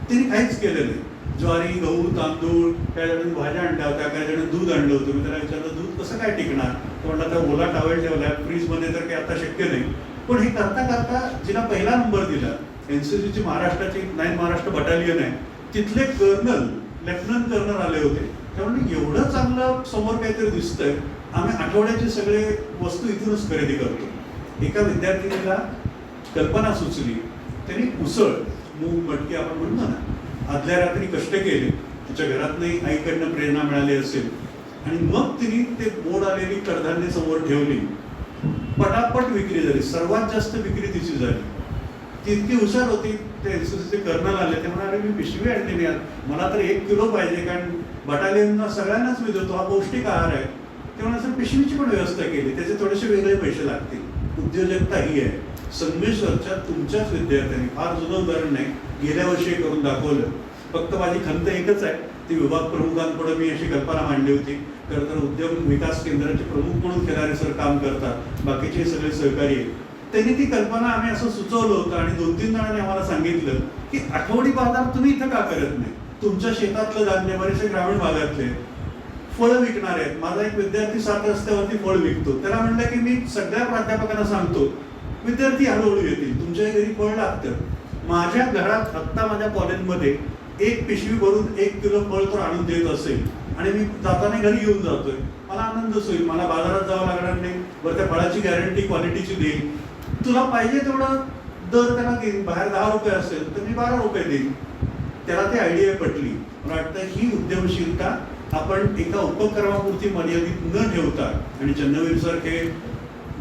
तिने काहीच केलं नाही. ज्वारी, गहू, तांदूळ, काही जणांनी भाज्या आणल्या होत्या, काही जण दूध आणलं होतं. मी त्याला विचारलं दूध कसं काय टिकणार, तर म्हटलं त्या ओला टॉवेल ठेवलाय फ्रीजमध्ये, तर काही आता शक्य नाही. पण हे करता करता जिला पहिला नंबर दिला, एनसीसीची महाराष्ट्राची 9 महाराष्ट्र बटालियन आहे, तिथले कर्नल, लेफ्टनंट कर्नल आले होते. त्यामुळे एवढं चांगलं समोर काहीतरी दिसतंय, आम्ही आठवड्याचे सगळे वस्तू इथूनच खरेदी करतो. एका विद्यार्थिनीला कल्पना सुचली, त्यांनी उसळ, मूग, मटकी आपण म्हणतो ना, आदल्या रात्री कष्ट केले. तिच्या घरातनंही आईकडनं प्रेरणा मिळाली असेल आणि मग तिने ते मोड आलेली कडधान्य समोर ठेवली. पटापट विक्री झाली, सर्वात जास्त विक्री तिची झाली. ती इतकी हुशार होती. ते एनसीसीचे कर्नल आले, ते म्हणाले मी पिशवी आणली नाही, मला तर 1 किलो पाहिजे, कारण बटालियनला सगळ्यांनाच मी देतो, हा पौष्टिक आहार आहे. ते म्हणाले पिशवीची पण व्यवस्था केली, त्याचे थोडेसे वेगळे पैसे लागतील. उद्योजकता ही आहे. संगमेश्वरच्या तुमच्याच विद्यार्थ्यांनी, फार जुनं उदाहरण नाही, गेल्या वर्षी करून दाखवलं. फक्त माझी खंत एकच आहे, ती विभाग प्रमुखांपुढे मी अशी कल्पना मांडली होती. खरं तर उद्योग विकास केंद्राचे प्रमुख म्हणून खिलारे सर काम करतात, बाकीचे सगळे सहकारी आहेत. त्यांनी ती कल्पना आम्ही असं सुचवलं होतं आणि 2-3 जणांनी आम्हाला सांगितलं की आठवडी बाजार तुम्ही इथं का करत नाही, तुमच्या शेतातलं धान्य, बरेचसे ग्रामीण भागातले फळं विकणार आहेत. माझा एक विद्यार्थी 7 रस्त्यावरती फळ विकतो. त्याला म्हणलं की मी सगळ्या प्राध्यापकांना सांगतो, विद्यार्थी हळूहळू येतील, तुमच्या घरी फळ लागतं. माझ्या घरात आत्ता माझ्या कॉलेजमध्ये 1 पिशवी भरून 1 किलो फळ तर आणून देत असेल आणि मी जाताना घरी घेऊन जातोय, मला आनंदच होईल. मला बाजारात जावं लागणार नाही, बरं त्या फळाची गॅरंटी क्वालिटीची देईल. तुला पाहिजे तेवढं दर त्याला देईन, बाहेर 10 रुपये असेल तर मी 12 रुपये देईन. त्याला ती आयडिया पटली. मला वाटतं ही उद्यमशीलता आपण एका उपक्रमापुरती मर्यादित न ठेवता, आणि चंद्रवीर सारखे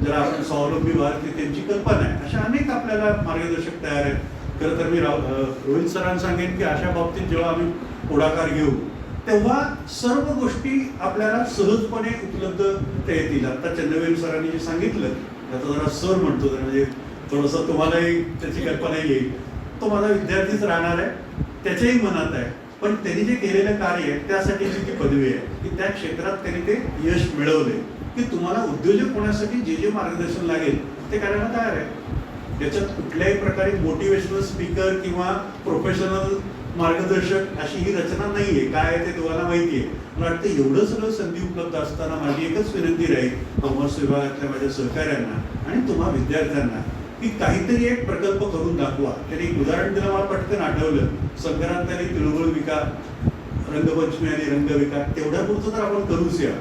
जरा आपण स्वावलंबी भारत त्यांची कल्पना आहे, अशा अनेक आपल्याला मार्गदर्शक तयार आहेत. खरं तर मी रोहित सरांना सांगेन की अशा बाबतीत जेव्हा आम्ही पुढाकार घेऊ तेव्हा सर्व गोष्टी आपल्याला सहजपणे उपलब्ध येतील. आता चंद्रवीर सरांनी जे सांगितलं, त्याचा जरा सर म्हणतो म्हणजे थोडंसं तुम्हालाही त्याची कल्पना येईल. तो माझा विद्यार्थीच राहणार आहे, त्याच्याही मनात आहे. पण त्यांनी जे केलेलं कार्य आहे त्यासाठीची ती पदवी आहे की त्या क्षेत्रात त्यांनी ते यश मिळवले. की तुम्हाला उद्योजक होण्यासाठी जे जे मार्गदर्शन लागेल ते करायला तयार आहे. त्याच्यात कुठल्याही प्रकारे मोटिवेशनल स्पीकर किंवा प्रोफेशनल मार्गदर्शक अशी ही रचना नाहीये. काय आहे ते तुम्हाला माहिती आहे. मला वाटतं एवढं सगळं संधी उपलब्ध असताना माझी एकच विनंती राहील कॉमर्स विभागातल्या माझ्या सहकाऱ्यांना आणि तुम्हा विद्यार्थ्यांना की काहीतरी एक प्रकल्प करून दाखवा. त्यांनी एक उदाहरण दिलं, मला पटकन आठवलं, संक्रांत आली तिळगुळ विका, रंगपंचमी आली रंग विका, तेवढ्यापुरतं तर आपण करूच या.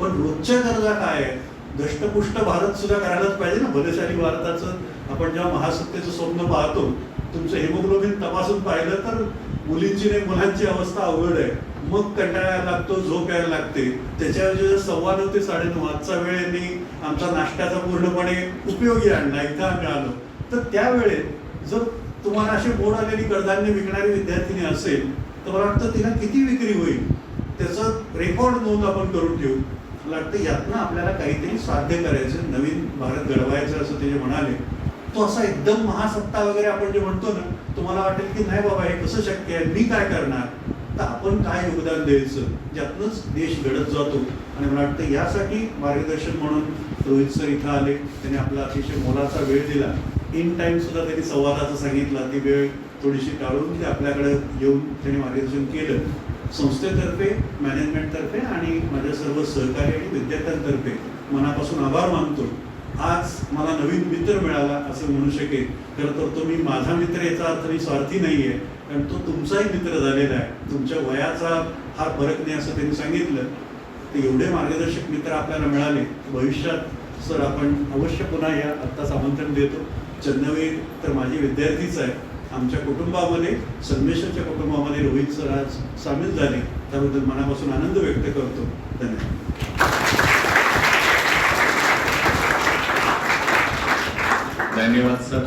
पण रोजच्या गरजा काय आहे, धष्टपुष्ट भारत सुद्धा करायलाच पाहिजे ना. बलशाली भारताचं आपण जेव्हा महासत्तेचं स्वप्न पाहतो, तुमचं हेमोग्लोबिन तपासून पाहिलं तर मुलींची नाही मुलांची अवस्था अवघड आहे. मग कंटाळा यायला लागतो, झोप यायला लागते. त्याच्याऐवजी जर 9:15 ते 9:30 आजचा वेळ यांनी आमचा नाश्त्याचा पूर्णपणे उपयोगी आणला, इथं आम्ही आलो, तर त्यावेळेत जर तुम्हाला अशी मोड आलेली कडधान्य विकणारी विद्यार्थिनी असेल तर मला वाटतं तिला किती विक्री होईल त्याचं रेकॉर्ड नोंद आपण करून ठेवू. मला वाटतं यातनं आपल्याला काहीतरी साध्य करायचं, नवीन भारत घडवायचं असं ते जे म्हणाले. तो असा एकदम महासत्ता वगैरे आपण जे म्हणतो ना, तुम्हाला वाटेल की नाही बाबा हे कसं शक्य आहे, मी काय करणार, तर आपण काय योगदान द्यायचं, ज्यातनंच देश घडत जातो. आणि मला वाटतं यासाठी मार्गदर्शन म्हणून रोहित सर इथं आले, त्यांनी आपला अतिशय मोलाचा वेळ दिला. इन टाइम सुद्धा त्यांनी संवादाचं सांगितलं, ती वेळ थोडीशी टाळून ते आपल्याकडे येऊन त्यांनी मार्गदर्शन केलं. संस्थेतर्फे, मॅनेजमेंटतर्फे आणि माझ्या सर्व सहकारी आणि विद्यार्थ्यांतर्फे मनापासून आभार मानतो. आज मला नवीन मित्र मिळाला असं म्हणू शकेल. खरं तर तो मी माझा मित्र याचा अर्थ मी स्वार्थी नाही आहे, कारण तो तुमचाही मित्र झालेला आहे. तुमच्या वयाचा हा फरक नाही असं त्यांनी सांगितलं. ते एवढे मार्गदर्शक मित्र आपल्याला मिळाले, भविष्यात सर आपण अवश्य पुन्हा या. आत्ताच आमंत्रण देतो. चंदनवीर तर माझे विद्यार्थीच आहे. आमच्या कुटुंबामध्ये, संमेश्वरच्या कुटुंबामध्ये रोहित सर आज सामील झाले, त्याबद्दल मनापासून आनंद व्यक्त करतो. धन्यवाद. धन्यवाद सर.